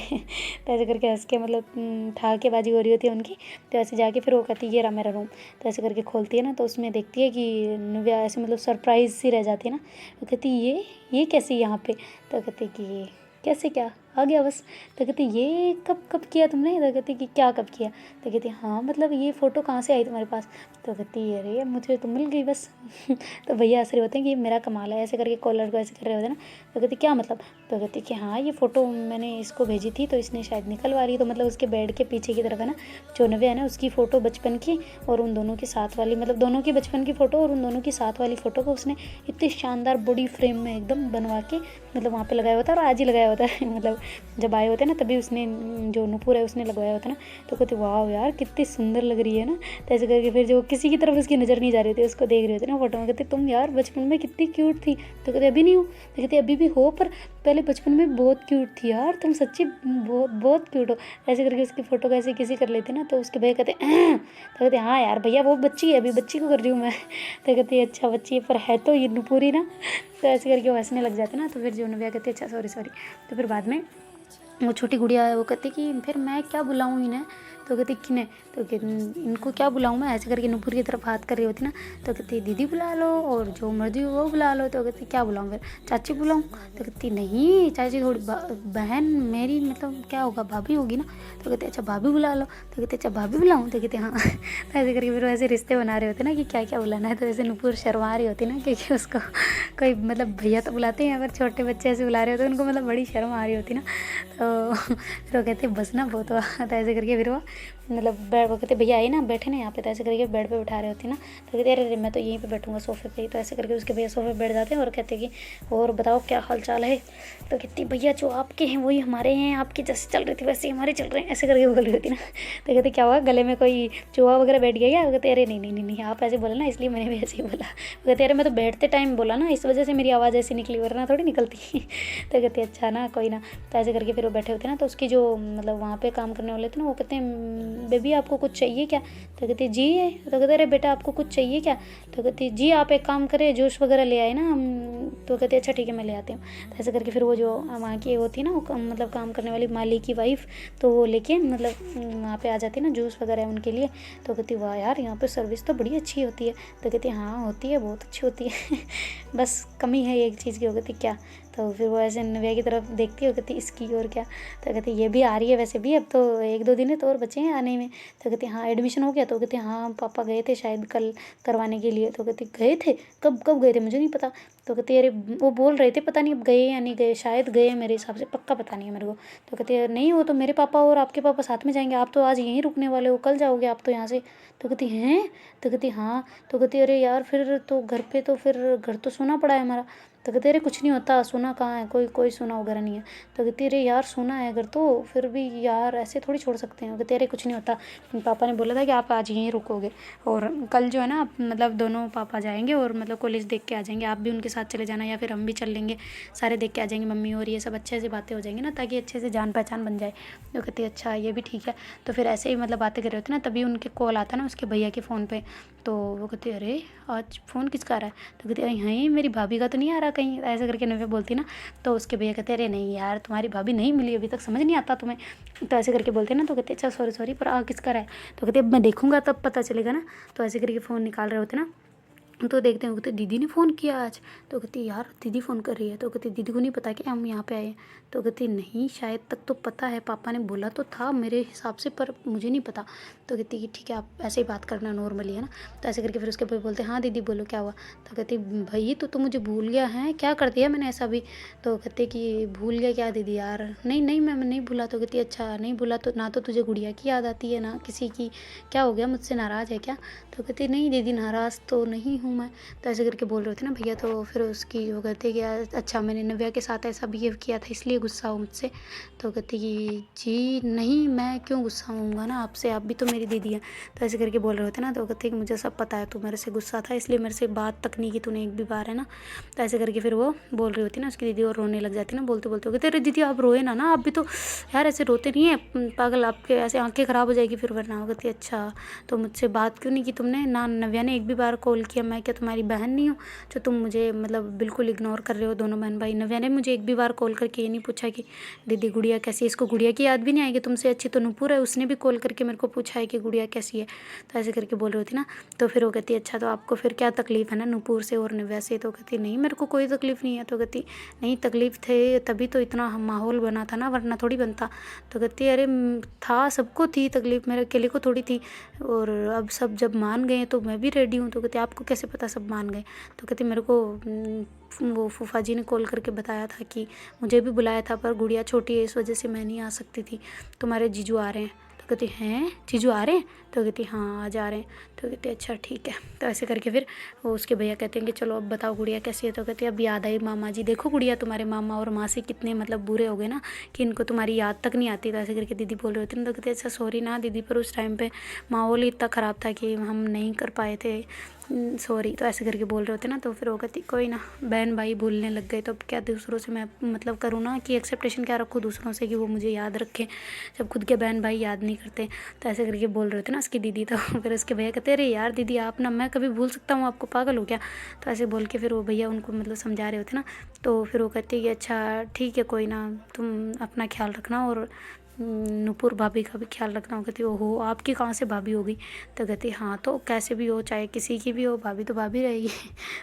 A: तो ऐसे करके हंस के मतलब ठहाकेबाजी हो रही होती है उनकी। तो ऐसे जाके फिर वो कहती ये रहा मेरा रूम। तो ऐसे करके खोलती है ना, तो उसमें देखती है कि नव्या ऐसे मतलब सरप्राइज सी रह जाती है ना। वो कहती ये कैसे यहाँ पे? तो कहती कि कैसे क्या? आ गया बस। तो कहती ये कब कब किया तुमने? तो कहती कि क्या कब किया? तो कहती हाँ मतलब ये फ़ोटो कहाँ से आई तुम्हारे पास? तो कहती अरे मुझे तो मिल गई बस। तो भैया हँस रहे होते हैं कि ये मेरा कमाल है, ऐसे करके कॉलर को ऐसे कर रहे होते हैं ना। तो कहती क्या मतलब? तो कहती कि हाँ ये फ़ोटो मैंने इसको भेजी थी तो इसने शायद निकलवा रही। तो मतलब उसके बेड के पीछे की तरफ है ना, जो नव्या है ना उसकी फ़ोटो बचपन की और उन दोनों की साथ वाली, मतलब दोनों की बचपन की फ़ोटो और उन दोनों की साथ वाली फ़ोटो को उसने इतनी शानदार बड़ी फ्रेम में एकदम बनवा के मतलब वहाँ पे लगाया होता है। और आज ही लगाया होता है मतलब जब आए होते हैं ना तभी उसने, जो नूपुर है उसने लगवाया होता है ना। तो कहते वाह यार कितनी सुंदर लग रही है ना। तो ऐसे करके फिर जो किसी की तरफ उसकी नज़र नहीं जा रही थी उसको देख रहे होते ना फोटो में, कहते तुम यार बचपन में कितनी क्यूट थी। तो कहते अभी नहीं हूँ। तो कहते अभी भी हो पर पहले बचपन में बहुत क्यूट थी यार तुम, सच्ची बहुत बहुत क्यूट हो। ऐसे करके उसकी फ़ोटो को ऐसे किसी कर लेते ना तो उसके भैया कहते तो कहते हाँ यार भैया वो बच्ची है, अभी बच्ची को कर रही हूँ मैं। तो कहती अच्छा बच्ची है पर है तो ये नूपुर ना। तो ऐसे करके वो हंसने लग जाते ना। तो फिर जो नव्या कहती अच्छा सॉरी सॉरी। तो फिर बाद में वो छोटी गुड़िया है वो कहती कि फिर मैं क्या बुलाऊँ इन्हें? तो कहती किन्हें? तो कहती इनको क्या बुलाऊँ मैं? ऐसे करके नूपुर की तरफ हाथ कर रही होती ना। तो कहती दीदी बुला लो और जो मर्जी हो वो बुला लो। तो कहती क्या बुलाऊँ फिर? चाची बुलाऊँ? तो कहती नहीं चाची थोड़ी बहन मेरी मतलब क्या होगा, भाभी होगी ना। तो कहते अच्छा भाभी बुला लो। तो कहते अच्छा भाभी बुलाऊँ? तो कहते हाँ। तो ऐसे करके फिर वो ऐसे रिश्ते बना रहे होते ना कि क्या क्या बुलाना है। तो ऐसे नूपुर शर्मा रही होती ना क्योंकि उसको कोई मतलब भैया तो बुलाते हैं अगर छोटे बच्चे ऐसे बुला रहे होते उनको मतलब बड़ी शर्म आ रही होती ना। तो फिर वो कहते बस ना बहुत हुआ। तो ऐसे करके फिर वो मतलब बेड, वो कहते भैया आए ना बैठे ना यहाँ पे। तो ऐसे करके बेड पे बिठा रहे होती ना। तो कहते अरे मैं तो यहीं पे बैठूंगा सोफे पे ही। तो ऐसे करके उसके भैया सोफे पे बैठ जाते हैं और कहते कि और बताओ क्या हाल चाल है? तो कहती भैया जो आपके हैं वही हमारे हैं, आपकी जैसे चल रही थी वैसे ही हमारे चल रहे हैं। ऐसे करके बोल रही होती ना। तो कहते क्या हुआ गले में कोई चूहा वगैरह बैठ गया क्या? वो कहते अरे नहीं नहीं नहीं नहीं आप ऐसे बोला ना इसलिए मैंने भी ऐसे ही बोला। वो कहते अरे मैं तो बैठते टाइम बोला ना इस वजह से मेरी आवाज़ ऐसी निकली वरना थोड़ी निकलती। तो कहते अच्छा ना कोई ना। तो ऐसे करके फिर वो बैठे होते ना। तो उसकी जो मतलब वहाँ पे काम करने वाले थे ना वो कहते हैं बेबी आपको कुछ चाहिए क्या? तो कहती जी है। तो कहते अरे बेटा आपको कुछ चाहिए क्या? तो कहती जी आप एक काम करें जूस वगैरह ले आए ना तो कहते अच्छा ठीक है मैं ले आती हूँ। तो ऐसे करके फिर वो जो वहाँ की होती है ना वो मतलब काम करने वाली माली की वाइफ, तो वो लेके मतलब वहाँ पे आ जाती है ना जूस वगैरह उनके लिए। तो कहती वाह यार यहाँ पे सर्विस तो बड़ी अच्छी होती है। तो कहती हाँ होती है बहुत अच्छी होती है। बस कमी है एक चीज़ की। हो कहती क्या? तो फिर वो ऐसे नव्या की तरफ देखती हो कहती इसकी और क्या? तो कहती ये भी आ रही है वैसे भी अब तो 1-2 दिन है तो और बचे हैं आने में। तो कहती हाँ एडमिशन हो गया? तो कहती हाँ पापा गए थे शायद कल करवाने के लिए। तो कहती गए थे? कब कब गए थे मुझे नहीं पता। तो कहती अरे वो बोल रहे थे पता नहीं अब गए या नहीं गए, शायद गए मेरे हिसाब से, पक्का पता नहीं है मेरे को। तो कहती है नहीं वो तो मेरे पापा और आपके पापा साथ में जाएंगे, आप तो आज यहीं रुकने वाले हो, कल जाओगे आप तो यहाँ से। तो कहती हैं? तो कहती हाँ। तो कहती अरे यार फिर तो घर पे तो फिर घर तो सोना पड़ा है हमारा। तो कहते अरे कुछ नहीं होता सोना कहाँ है, कोई कोई सोना वगैरह नहीं है। तो कहती अरे यार सोना है अगर तो फिर भी यार ऐसे थोड़ी छोड़ सकते हैं। कहते अरे कुछ नहीं होता, पापा ने बोला था कि आप आज यहीं रुकोगे और कल जो है ना मतलब दोनों पापा जाएंगे और मतलब कॉलेज देख के आ जाएंगे, आप भी उनके साथ चले जाना या फिर हम भी चल लेंगे, सारे देख के आ जाएंगे मम्मी और ये सब अच्छे से बातें हो जाएंगी ना ताकि अच्छे से जान पहचान बन जाए। तो कहती अच्छा ये भी ठीक है। तो फिर ऐसे ही मतलब बातें कर रहे होते ना तभी उनके कॉल आता ना उसके भैया के फ़ोन पे। तो वो कहते अरे आज फ़ोन किसका आ रहा है? तो कहते अरे मेरी भाभी का तो नहीं आ रहा कहीं, ऐसे करके नव्या बोलती ना। तो उसके भैया कहते अरे नहीं यार तुम्हारी भाभी नहीं मिली अभी तक, समझ नहीं आता तुम्हें। तो ऐसे करके बोलते ना। तो कहते अच्छा सॉरी सॉरी पर आ किसका रहा है? तो कहते अब मैं देखूंगा तब पता चलेगा ना। तो ऐसे करके फ़ोन निकाल रहे होते ना। तो देखते हैं कहते दीदी ने फ़ोन किया आज। तो कहती यार दीदी फ़ोन कर रही है। तो कहती दीदी को नहीं पता कि हम यहाँ पे आए हैं? तो कहती नहीं शायद तक तो पता है, पापा ने बोला तो था मेरे हिसाब से पर मुझे नहीं पता। तो कहती कि ठीक है आप ऐसे ही बात करना नॉर्मली है ना। तो ऐसे करके फिर उसके भाई बोलते हाँ दीदी बोलो क्या हुआ? तो कहती भाई तो मुझे भूल गया है, क्या कर दिया मैंने ऐसा भी? तो कहते कि भूल गया क्या दीदी यार? नहीं नहीं मैं नहीं भूला। तो कहती अच्छा नहीं भूला तो ना तो तुझे गुड़िया की याद आती है ना किसी की, क्या हो गया मुझसे नाराज़ है क्या? तो कहती नहीं दीदी नाराज़ तो नहीं हूँ मैं। तो ऐसे करके बोल रहे थे ना भैया। तो फिर उसकी वो कहते कि अच्छा मैंने नव्या के साथ ऐसा बिहेव किया था इसलिए गुस्सा हो मुझसे। तो कहती कि जी नहीं मैं क्यों गुस्सा होऊंगा ना आपसे, आप भी तो मेरी दीदी हैं। तो ऐसे करके बोल रहे होते ना। तो कहते कि मुझे सब पता है तू मेरे से गुस्सा था इसलिए मेरे से बात तक नहीं की तूने एक भी बार, है ना। तो ऐसे करके फिर वो बोल रही होती ना उसकी दीदी और रोने लग जाती ना बोलते बोलते। हो कहते अरे दीदी आप रोए ना आप भी तो यार ऐसे रोते नहीं है पागल, आपके ऐसे आंखें ख़राब हो जाएगी फिर वरना। वो कहती अच्छा तो मुझसे बात क्यों नहीं की तुमने ना? नव्या ने एक भी बार कॉल किया, मैं मैं क्या तुम्हारी बहन नहीं हूँ जो तुम मुझे मतलब बिल्कुल इग्नोर कर रहे हो दोनों बहन भाई। नव्या ने मुझे एक भी बार कॉल करके ये नहीं पूछा कि दीदी गुड़िया कैसी है। इसको गुड़िया की याद भी नहीं आएगी, तुमसे अच्छी तो नूपुर है, उसने भी कॉल करके मेरे को पूछा है कि गुड़िया कैसी है। तो ऐसे करके बोल रही थी ना। तो फिर वो कहती अच्छा तो आपको फिर क्या तकलीफ़ है ना नूपुर से और नव्या से। तो कहती नहीं मेरे को कोई तकलीफ़ नहीं है। तो कहती नहीं तकलीफ़ थे तभी तो इतना माहौल बना था ना, वरना थोड़ी बनता। तो कहती अरे था, सबको थी तकलीफ़, मेरे अकेले को थोड़ी थी। और अब सब जब मान गए तो मैं भी रेडी हूँ। तो कहती आपको कैसे पता सब मान गए। तो कहती मेरे को वो फूफा जी ने कॉल करके बताया था कि मुझे भी बुलाया था पर गुड़िया छोटी है इस वजह से मैं नहीं आ सकती थी। तुम्हारे जीजू आ रहे हैं। तो कहती हैं जीजू आ रहे हैं। तो कहती हाँ आज आ रहे हैं। तो कहती अच्छा ठीक है। तो ऐसे करके फिर वो उसके भैया कहते हैं कि चलो अब बताओ गुड़िया कैसी है। तो कहती अब याद आई मामा जी, देखो गुड़िया तुम्हारे मामा और मासी कितने मतलब बुरे हो गए ना कि इनको तुम्हारी याद तक नहीं आती। तो ऐसे करके दीदी बोल रहे होते ना। तो कहते अच्छा सॉरी ना दीदी, पर उस टाइम पे माहौल ही इतना ख़राब था कि हम नहीं कर पाए थे, सॉरी। तो ऐसे करके बोल रहे होते ना। तो फिर वो कहती कोई ना, बहन भाई भूलने लग गए तो अब क्या दूसरों से मैं मतलब करूँ ना कि एक्सेप्टेशन क्या रखूँ दूसरों से कि वो मुझे याद रखें जब खुद के बहन भाई याद नहीं करते। तो ऐसे करके बोल रहे थे ना उसकी दीदी। तो फिर उसके भैया कहते अरे यार दीदी आप ना, मैं कभी भूल सकता हूँ आपको, पागल हो क्या। तो ऐसे बोल के फिर वो भैया उनको मतलब समझा रहे होते ना। तो फिर वो कहती कि अच्छा ठीक है कोई ना, तुम अपना ख्याल रखना और नूपुर भाभी का भी ख्याल रखना। हो कहती ओहो आपकी कहाँ से भाभी होगी। तो कहती हाँ तो कैसे भी हो, चाहे किसी की भी हो, भाभी तो भाभी रहेगी।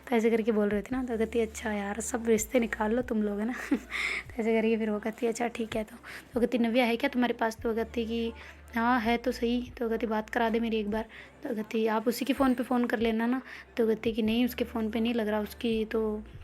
A: तो ऐसे करके बोल रहे थे ना। तो कहती अच्छा यार सब रिश्ते निकाल लो तुम लोग है ना। तो ऐसे करके फिर वो कहती अच्छा ठीक है। तो कहती नव्या है क्या तुम्हारे पास। तो कहती कि हाँ है तो सही। तो कहती बात करा दे मेरी एक बार। तो कहती आप उसी के फ़ोन पे फ़ोन कर लेना ना। तो कहती कि नहीं उसके फ़ोन पे नहीं लग रहा, उसकी तो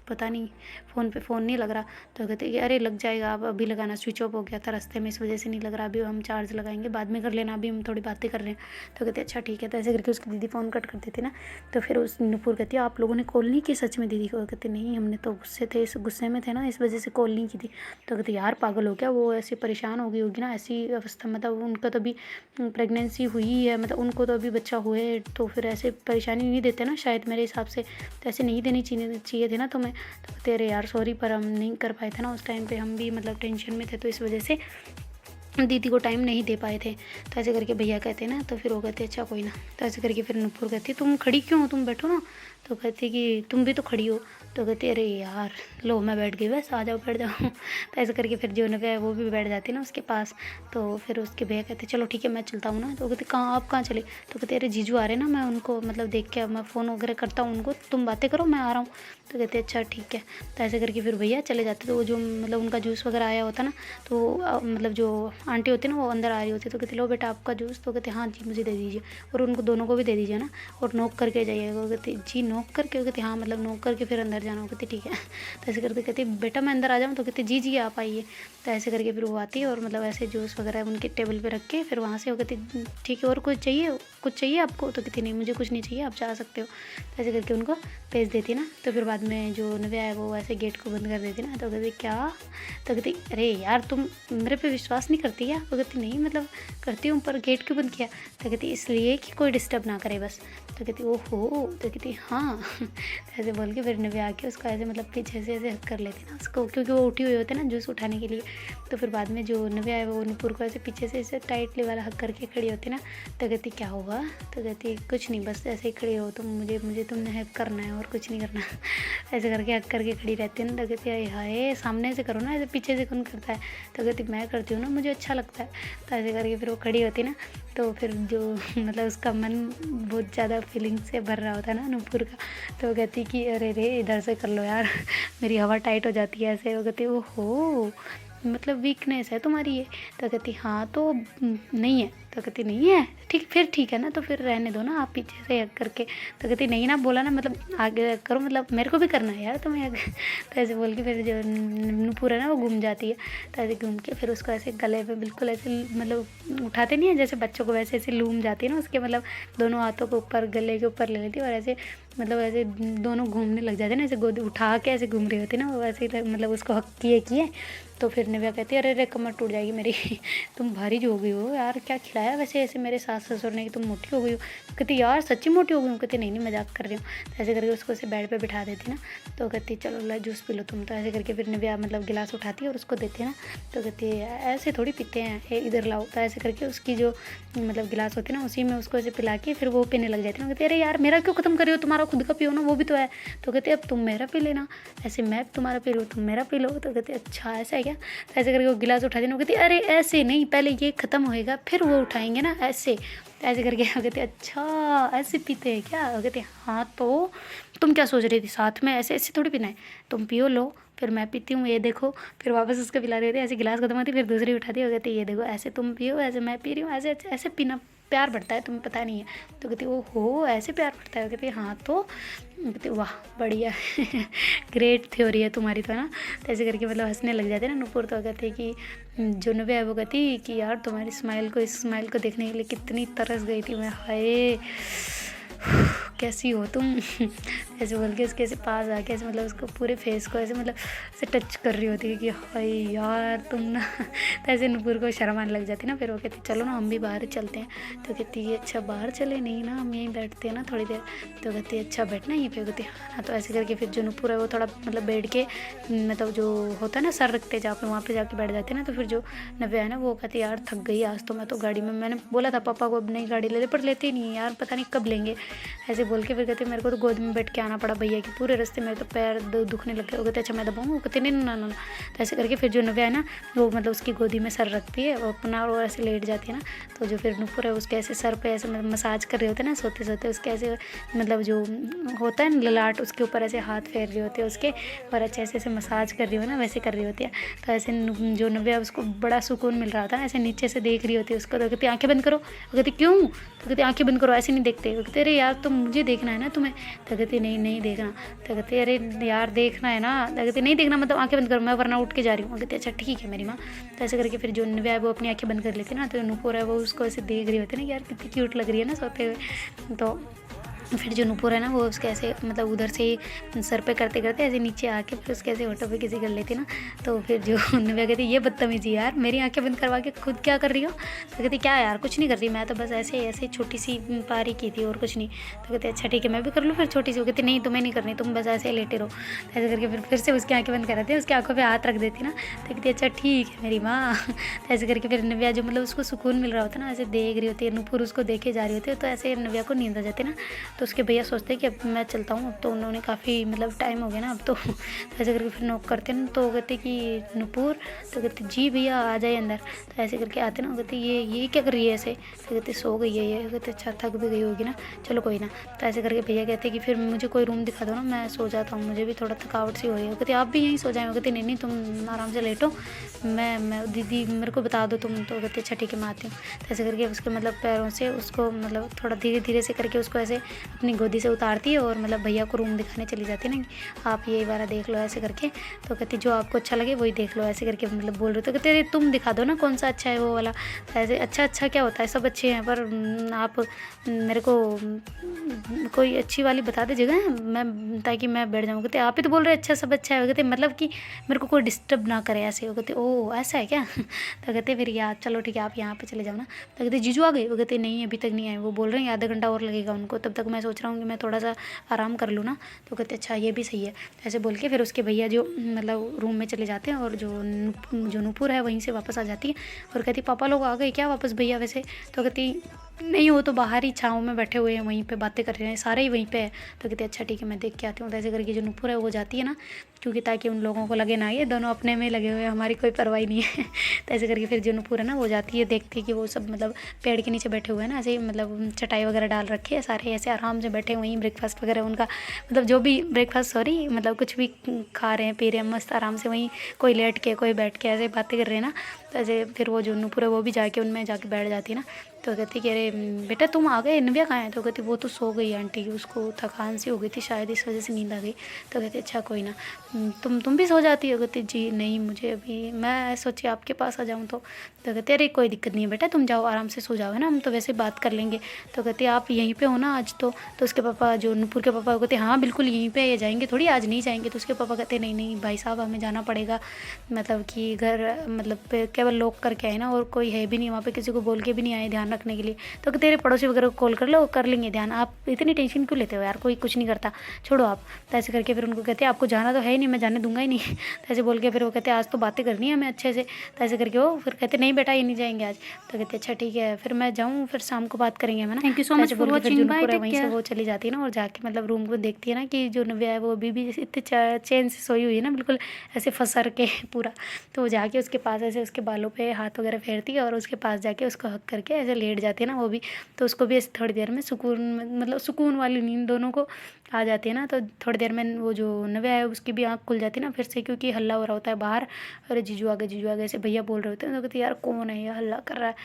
A: पता नहीं फ़ोन पे फ़ोन नहीं लग रहा। तो कहते कि अरे लग जाएगा, आप अभी लगाना, स्विच ऑफ हो गया था रास्ते में इस वजह से नहीं लग रहा, अभी हम चार्ज लगाएंगे बाद में कर लेना, अभी हम थोड़ी बातें कर रहे हैं। तो कहते अच्छा ठीक है। तो ऐसे करके उसकी दीदी फ़ोन कट कर देती ना। तो फिर उस नूपुर कहती है आप लोगों ने कॉल नहीं की सच में दीदी को। कहते नहीं हमने तो गुस्से थे, इस गुस्से में थे ना इस वजह से कॉल नहीं की थी। तो कहते यार पागल हो क्या, वो ऐसे परेशान हो गई होगी ना, ऐसी अवस्था मतलब उनका तो अभी प्रेगनेंसी हुई है, मतलब उनको तो अभी बच्चा हुए तो फिर ऐसे परेशानी नहीं देते ना शायद मेरे हिसाब से, तो ऐसे नहीं देनी चाहिए थे ना तुम्हें। तो कहते अरे यार सॉरी पर हम नहीं कर पाए थे ना उस टाइम पे, हम भी मतलब टेंशन में थे तो इस वजह से दीदी को टाइम नहीं दे पाए थे। तो ऐसे करके भैया कहते ना। तो फिर वो कहते अच्छा कोई ना। तो ऐसे करके फिर नूपुर कहती तुम खड़ी क्यों हो, तुम बैठो ना। तो कहती कि तुम भी तो खड़ी हो। तो कहती अरे यार लो मैं बैठ गई, बस आ जाओ बैठ जाओ। तो ऐसे करके फिर जो नव्या है वो भी बैठ जाती ना उसके पास। तो फिर उसके भैया कहते चलो ठीक है मैं चलता हूँ ना। तो कहते कहाँ आप कहाँ चले। तो कहते अरे जीजू आ रहे ना, मैं उनको मतलब देख के मैं फ़ोन वगैरह करता हूँ उनको, तुम बातें करो मैं आ रहा हूँ। तो कहते अच्छा ठीक है। तो ऐसे करके फिर भैया चले जाते। तो वो जो मतलब उनका जूस वगैरह आया होता ना, तो मतलब जो आंटी होती है ना वो अंदर आ रही होती है। तो कहती लो बेटा आपका जूस। तो कहते हाँ जी मुझे दे दीजिए और उनको दोनों को भी दे दीजिए ना, और नोक करके जाइएगा। वो कहती जी नोक करके। वो कहती हाँ मतलब नोक करके फिर अंदर जाना। वो कहती ठीक है। तो ऐसे करके कहती बेटा मैं अंदर आ जाऊँ। तो कहती जी जी आप आइए। तो ऐसे करके फिर वो आती है और मतलब ऐसे जूस वगैरह उनके टेबल पे रख के फिर वहाँ से वो कहती ठीक है और कुछ चाहिए, कुछ चाहिए आपको। तो कहती नहीं मुझे कुछ नहीं चाहिए आप जा सकते हो। तो ऐसे करके उनको भेज देती ना। तो फिर बाद में जो नव्या है वो ऐसे गेट को बंद कर देती ना। तो कहती क्या। तो कहती अरे यार तुम मेरे पे विश्वास नहीं करती क्या। तो कहती नहीं मतलब करती हूँ पर गेट क्यों बंद किया। तो कहती इसलिए कि कोई डिस्टर्ब ना करे बस। तो कहती ओहो। तो कहती हाँ। तो ऐसे बोल के फिर नव्या आके उसको ऐसे मतलब पीछे से ऐसे हक कर लेती ना उसको, क्योंकि वो उठी हुई होती है ना जूस उठाने के लिए। तो फिर बाद में जो नव्या है वो नूपुर को ऐसे पीछे से ऐसे टाइटली वाला हक करके खड़ी होती ना। तो कहती क्या हुआ। तो कहती कुछ नहीं बस ऐसे ही खड़ी हो तुम, मुझे तुमने हेल्प करना है और कुछ नहीं करना। ऐसे करके हक करके खड़ी रहती है ना। तो कहती है हाय सामने से करो ना, ऐसे पीछे से कौन करता है। तो कहती मैं करती हूँ ना, मुझे अच्छा लगता है। तो ऐसे करके फिर वो खड़ी होती ना। तो फिर जो मतलब उसका मन बहुत ज़्यादा फीलिंग से भर रहा होता है ना नूपुर का। तो वो कहती कि अरे रे इधर से कर लो यार। मेरी हवा टाइट हो जाती है ऐसे। वो कहती ओहो मतलब वीकनेस है तुम्हारी ये। तो कहती हाँ तो नहीं है। तो कहती नहीं है ठीक, फिर ठीक है ना, तो फिर रहने दो ना आप पीछे से हक करके। तो कहती नहीं ना बोला ना मतलब आगे करो, मतलब मेरे को भी करना है यार तुम्हें हक। तो ऐसे बोल के फिर जो नूपुर है ना वो घूम जाती है। तो ऐसे घूम के फिर उसको ऐसे गले पे बिल्कुल ऐसे मतलब उठाते नहीं है जैसे बच्चों को, वैसे ऐसे लूम जाती है ना उसके, मतलब दोनों हाथों को ऊपर गले के ऊपर ले लेती है और ऐसे मतलब ऐसे दोनों घूमने लग जाते हैं ना, ऐसे गोद उठा के ऐसे घूम रही होती है ना वो ऐसे मतलब उसको हक किए। तो फिर नव्या कहती है अरे रे कमर टूट जाएगी मेरी। तुम भारी जो हो गई हो यार, क्या खिलाया वैसे ऐसे मेरे सास ससुर ने कि तुम मोटी हो गई हो। कहती यार सच्ची मोटी हो गई हूँ। कहती नहीं मजाक कर रही हूँ। तो ऐसे करके उसको ऐसे बेड पे बिठा देती ना। तो कहती चलो ला जूस पी लो तुम। तो ऐसे करके फिर नव्या मतलब गिलास उठाती है और उसको देती है ना। तो कहती है ऐसे थोड़ी पीते हैं, इधर लाओ। तो ऐसे करके उसकी जो मतलब गिलास होती है ना उसी में उसको ऐसे पिला के फिर वो पीने लग जाती है ना। कहती अरे यार मेरा क्यों ख़त्म कर रही हो, तुम्हारा तुम्हारा खुद का पियो ना, वो भी तो है। तो कहते अब तुम मेरा पी लेना, ऐसे मैं तुम्हारा पी लूँ, तुम मेरा पी लो। तो कहते अच्छा ऐसा है क्या। तो ऐसे करके वो गिलास उठा देना, वो कहती अरे ऐसे नहीं, पहले ये ख़त्म होएगा फिर वो उठाएंगे ना, ऐसे ऐसे करके। वो कहते अच्छा ऐसे पीते हैं क्या। वो कहते हाँ तो तुम क्या सोच रही थी, साथ में ऐसे ऐसे थोड़ी पीना है, तुम पियो लो फिर मैं पीती हूँ, ये देखो। फिर वापस उसको पिला रहे थे, ऐसे गिलास खत्म होती फिर दूसरी उठाती है। वो कहती ये देखो ऐसे तुम पियो, ऐसे मैं पी रही हूँ, ऐसे ऐसे पीना प्यार बढ़ता है, तुम्हें पता नहीं है। तो कहती ओ हो ऐसे प्यार बढ़ता है। कहती हाँ तो कहती वाह बढ़िया ग्रेट थ्योरी है तुम्हारी तो ना। तो ऐसे करके मतलब हंसने लग जाते ना नूपुर। तो कहते कि जो नव्या है वो कहती कि यार तुम्हारी स्माइल को, इस स्माइल को देखने के लिए कितनी तरस गई थी मैं, हाय कैसी हो तुम ऐसे बोल के उसके ऐसे पास आके ऐसे मतलब उसको पूरे फेस को ऐसे मतलब ऐसे टच कर रही होती है कि हाय यार तुम ना। तो ऐसे नूपुर को शर्म आने लग जाती ना। फिर वो कहती चलो ना हम भी बाहर चलते हैं। तो कहती है अच्छा बाहर चले, नहीं ना हम यहीं बैठते हैं ना थोड़ी देर। तो कहती है अच्छा बैठना यहीं पे। कहती हाँ। तो ऐसे करके फिर जो नूपुर है वो थोड़ा मतलब बैठ के मतलब जो होता है ना सर रखते जहाँ पे, वहाँ पे जाके बैठ जाते हैं ना। तो फिर जो नव्या है ना वो कहती यार थक गई आज तो मैं तो गाड़ी में, मैंने बोला था पापा को अब नई गाड़ी ले ले, पर लेते ही नहीं यार, पता नहीं कब लेंगे। ऐसे बोल के फिर कहते मेरे को तो गोद में बैठ के आना पड़ा भैया की, पूरे रास्ते मेरे तो पैर दुखने लग गए। वो कहते अच्छा मैं दबाऊँ। वो कहते नहीं ना ना। तो ऐसे करके फिर जो नव्या है ना वो मतलब उसकी गोदी में सर रखती है वो अपना, और ऐसे लेट जाती है ना। तो जो फिर नूपुर है उसके ऐसे सर पे ऐसे मसाज कर रहे होते हैं ना सोते सोते, उसके ऐसे मतलब जो होता है ना ललाट, उसके ऊपर ऐसे हाथ फेर रहे होते हैं उसके, और अच्छे ऐसे मसाज कर रही हो ना वैसे कर रही होती है। तो ऐसे जो नव्या उसको बड़ा सुकून मिल रहा होता है, ऐसे नीचे से देख रही होती है उसको। तो कहती आंखें बंद करो। वो कहती क्यों। तो कहती आंखें बंद करो, ऐसे नहीं देखते। वो कहते अरे यार तुम मुझे देखना है ना तुम्हें। तो कहती नहीं नहीं देखना। तो कहती अरे यार देखना है ना। तो कहती नहीं देखना मतलब आंखें बंद करो, मैं वरना उठ के जा रही हूँ। कहती अच्छा ठीक है मेरी माँ। तो ऐसे करके फिर जो नव्या है वो अपनी आंखें बंद कर लेती है ना। तो नूपुर है वो उसको ऐसे देख रही होती है ना, यार कितनी क्यूट लग रही है ना सोते हुए। तो फिर जो नूपुर है ना वो उसके ऐसे मतलब उधर से सर पे करते करते ऐसे नीचे आके फिर उसके ऐसे होठों पे किसी कर लेती ना। तो फिर जो नव्या कहती ये बदतमीजी यार, मेरी आंखें बंद करवा के खुद क्या कर रही हो। तो कहती क्या यार कुछ नहीं कर रही, मैं तो बस ऐसे ऐसे छोटी सी पारी की थी और कुछ नहीं। तो कहते अच्छा ठीक है मैं भी कर लूँ फिर छोटी सी। वो कहती नहीं तुम्हें नहीं करनी, तुम बस ऐसे लेटे रहो। तो ऐसे करके फिर से उसकी आंखें बंद कराती है, उसकी आंखों पर हाथ रख देती ना। तो कहती अच्छा ठीक है मेरी माँ। तो ऐसे करके फिर नव्या जो मतलब उसको सुकून मिल रहा होता है ना, ऐसे देख रही होती है, नूपुर उसको देखे जा रही होती है। तो ऐसे नव्या को नींद आ जाती है ना। तो उसके भैया सोचते हैं कि अब मैं चलता हूँ, अब तो उन्होंने काफ़ी मतलब टाइम हो गया ना अब तो। ऐसे करके फिर नॉक करते हैं तो कहते कि नूपुर। तो कहते जी भैया आ जाए अंदर। तो ऐसे करके आते ना, कहते ये क्या कर रही है ऐसे। तो कहते सो गई है ये। कहते अच्छा थक भी गई होगी ना, चलो कोई ना। तो ऐसे करके भैया कहते कि फिर मुझे कोई रूम दिखा दो ना, मैं सो जाता हूँ, मुझे भी थोड़ा थकावट सी हो रही है। कहते आप भी यहीं सो जाए। कहते नहीं नहीं तुम आराम से लेटो, मैं दीदी मेरे को बता दो तुम। तो कहते अच्छा ठीक है मैं आती हूँ। तो ऐसे करके उसके मतलब पैरों से उसको मतलब थोड़ा धीरे धीरे से करके उसको ऐसे अपनी गोदी से उतारती है और मतलब भैया को रूम दिखाने चली जाती है ना कि आप ये वाला देख लो ऐसे करके। तो कहती जो आपको अच्छा लगे वही देख लो ऐसे करके मतलब बोल रहे। तो कहते अरे तुम दिखा दो ना कौन सा अच्छा है वो वाला। तो ऐसे अच्छा अच्छा क्या होता है, सब अच्छे हैं पर आप मेरे को कोई अच्छी वाली बता दे जगह मैं, ताकि मैं बैठ जाऊँ। कहते आप ही तो बोल रहे अच्छा सब अच्छा है। कहते मतलब कि मेरे को कोई डिस्टर्ब ना करे ऐसे। वो कहते ओह ऐसा है क्या। तो कहते फिर यार चलो ठीक है आप यहाँ पे चले जाओ ना। तो कहते जीजू आ गए। वो कहते नहीं अभी तक नहीं आए, वो बोल रहे हैं आधा घंटा और लगेगा उनको, तब तक मैं सोच रहा हूँ कि मैं थोड़ा सा आराम कर लूँ ना। तो कहते अच्छा ये भी सही है। ऐसे बोल के फिर उसके भैया जो मतलब रूम में चले जाते हैं और जो नूपुर है वहीं से वापस आ जाती है और कहती पापा लोग आ गए क्या वापस भैया वैसे। तो कहती नहीं वो तो बाहर ही छाँव में बैठे हुए हैं, वहीं पे बातें कर रहे हैं, सारे ही वहीं पे है। तो कहते अच्छा ठीक है मैं देख के आती हूँ। तो ऐसे करके जो नूपुर है वो जाती है ना, क्योंकि ताकि उन लोगों को लगे ना ये दोनों अपने में लगे हुए हैं, हमारी कोई परवाही नहीं है। तो ऐसे करके फिर जो नूपुर है ना वो जाती है, देखती है कि वो सब मतलब पेड़ के नीचे बैठे हुए हैं ना, ऐसे मतलब चटाई वगैरह डाल रखी है, सारे ऐसे आराम से बैठे हुए हैं, ब्रेकफास्ट वगैरह उनका मतलब जो भी ब्रेकफास्ट सॉरी मतलब कुछ भी खा रहे हैं पी रहे हैं मस्त आराम से, वहीं कोई लेट के कोई बैठ के ऐसे बातें कर रहे हैं ना। तो ऐसे फिर वो जो नूपुर है वो भी जाके उनमें जाके बैठ जाती है ना। तो कहती कि अरे बेटा तुम आ गए, नव्या कहाँ है। तो कहती वो तो सो गई आंटी, उसको थकान सी हो गई थी शायद इस वजह से नींद आ गई। तो कहती अच्छा कोई ना, तुम भी सो जाती हो। कहती जी नहीं मुझे अभी, मैं सोची आपके पास आ जाऊँ। तो कहते अरे कोई दिक्कत नहीं है बेटा तुम जाओ आराम से सो जाओ है ना, हम तो वैसे बात कर लेंगे। तो कहती आप यहीं पे हो ना आज तो उसके पापा जो नूपुर के पापा कहते हाँ बिल्कुल यहीं पे ये जाएंगे, थोड़ी आज नहीं जाएंगे। तो उसके पापा कहते नहीं नहीं भाई साहब हमें जाना पड़ेगा, मतलब कि घर मतलब टेबल लॉक करके आए ना, और कोई है भी नहीं वहाँ पे, किसी को बोल के भी नहीं आए ध्यान रखने के लिए। तो तेरे पड़ोसी वगैरह को कॉल कर लो, कर लेंगे ध्यान, आप इतनी टेंशन क्यों लेते हो यार, कोई कुछ नहीं करता, छोड़ो आप। तो ऐसे करके फिर उनको कहते हैं आपको जाना तो है ही नहीं, मैं जाने दूंगा ही नहीं। तो ऐसे बोल के फिर वो कहते हैं आज तो बातें करनी है हमें अच्छे से। तो ऐसे करके वो फिर कहते नहीं बेटा ये नहीं जाएंगे आज। तो कहते अच्छा ठीक है फिर मैं जाऊँ, फिर शाम को बात करेंगे है ना। Thank you so much for watching, bye take care. वो चली जाती है ना, और जाके मतलब रूम को देखती है ना कि जो नव्या है वो अभी भी इतने चैन से सोई हुई है ना, बिल्कुल ऐसे फंसर के पूरा। तो वो जाके उसके पास ऐसे उसके बालों पे हाथ वगैरह फेरती है, और उसके पास जाके उसको हक करके ऐसे लेट जाती है ना वो भी। तो उसको भी ऐसे थोड़ी देर में सुकून, मतलब सुकून वाली नींद दोनों को आ जाती है ना। तो थोड़ी देर में वो जो नव्या है उसकी भी आँख खुल जाती है ना फिर से, क्योंकि हल्ला हो रहा होता है बाहर, अरे जीजू आ गए ऐसे भैया बोल रहे होते हैं। तो कहती यार कौन है ये हल्ला कर रहा है,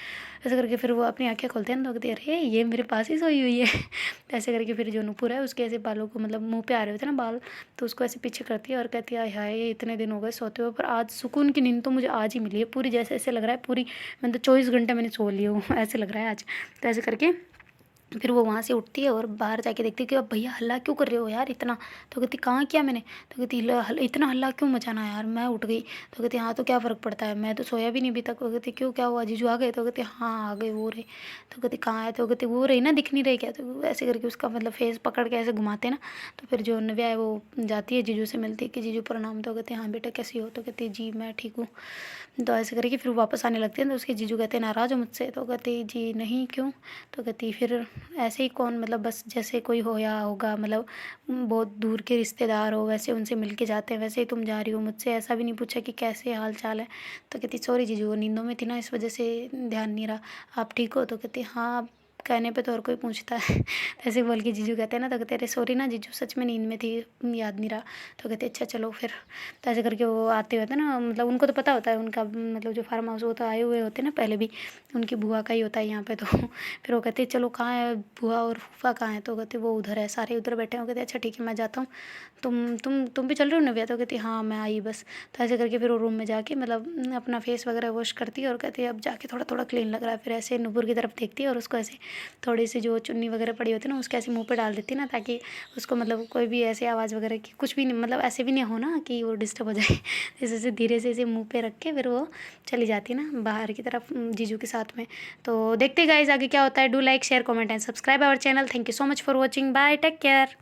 A: ऐसे करके फिर वो अपनी आँखें खोलते हैं। तो कहती अरे ये मेरे पास ही सोई हुई है। तो ऐसे करके फिर जो नूपुर है उसके ऐसे बालों को, मतलब मुंह पे आ रहे होते हैं ना बाल, तो उसको ऐसे पीछे करती है और कहती है हाय ये इतने दिन हो गए सोते हुए, पर आज सुकून की नींद तो मुझे आज ही मिली है पूरी, जैसे ऐसे लग रहा है पूरी मतलब 24 घंटे मैंने सो लिया हूँ ऐसे लग रहा है आज। तो ऐसे करके फिर वो वहाँ से उठती है और बाहर जाके देखती है कि अब भैया हल्ला क्यों कर रहे हो यार इतना। तो कहती कहाँ किया मैंने। तो कहती इतना हल्ला क्यों मचाना यार, मैं उठ गई। तो कहती हाँ तो क्या फ़र्क पड़ता है, मैं तो सोया भी नहीं अभी तक। तो कहती क्यों क्या हुआ, जीजू आ गए। तो कहती हाँ आ गए वो रहे। तो कहती कहाँ है। तो कहती वो रही ना, दिख नहीं रही क्या। तो ऐसे करके उसका मतलब फेस पकड़ के ऐसे घुमाते ना। तो फिर जो नव्या है वो जाती है जीजू से मिलती है कि जीजू प्रणाम। तो कहते हाँ बेटा कैसी हो। तो कहती जी मैं ठीक हूँ। तो ऐसे करके फिर वापस आने लगती है। तो उसके जीजू कहते नाराज़ हो मुझसे। तो कहती जी नहीं क्यों। तो कहती फिर ऐसे ही कौन, मतलब बस जैसे कोई हो या होगा, मतलब बहुत दूर के रिश्तेदार हो वैसे उनसे मिल के जाते हैं, वैसे ही तुम जा रही हो, मुझसे ऐसा भी नहीं पूछा कि कैसे हाल चाल है। तो कहती सॉरी जीजू वो नींदों में थी ना इस वजह से ध्यान नहीं रहा, आप ठीक हो। तो कहती हाँ कहने पे तो और कोई पूछता है। ऐसे बोल के जीजू कहते हैं ना। तो कहते अरे सॉरी ना जीजू सच में नींद में थी, याद नहीं रहा। तो कहते अच्छा चलो फिर। तो ऐसे करके वो आते होते ना, मतलब उनको तो पता होता है उनका, मतलब जो फार्म हाउस वो तो आए हुए होते हैं ना पहले भी, उनकी बुआ का ही होता है यहाँ पे। तो फिर वो कहते चलो कहाँ है बुआ और फूफा कहाँ है। तो कहते वो उधर है, सारे उधर बैठे हैं। कहते अच्छा ठीक है मैं जाता हूँ, तुम भी चल रहे हो नव्या। तो कहती हाँ मैं आई बस। तो ऐसे करके फिर वो रूम में जाके मतलब अपना फेस वगैरह वॉश करती है और कहती है अब जाके थोड़ा थोड़ा क्लीन लग रहा है। फिर ऐसे नुपुर की तरफ देखती है और उसको ऐसे थोड़ी सी जो चुन्नी वगैरह पड़ी होती है ना उसके ऐसे मुँह पे डाल देती है ना, ताकि उसको मतलब कोई भी ऐसे आवाज़ वगैरह की कुछ भी नहीं, मतलब ऐसे भी नहीं हो ना कि वो डिस्टर्ब हो जाए। जैसे धीरे से ऐसे मुँह पे रख के फिर वो चली जाती है ना बाहर की तरफ जीजू के साथ में। तो देखते गाइस आगे क्या होता है। Do like share comment and subscribe our channel. Thank you so much for watching, bye take care.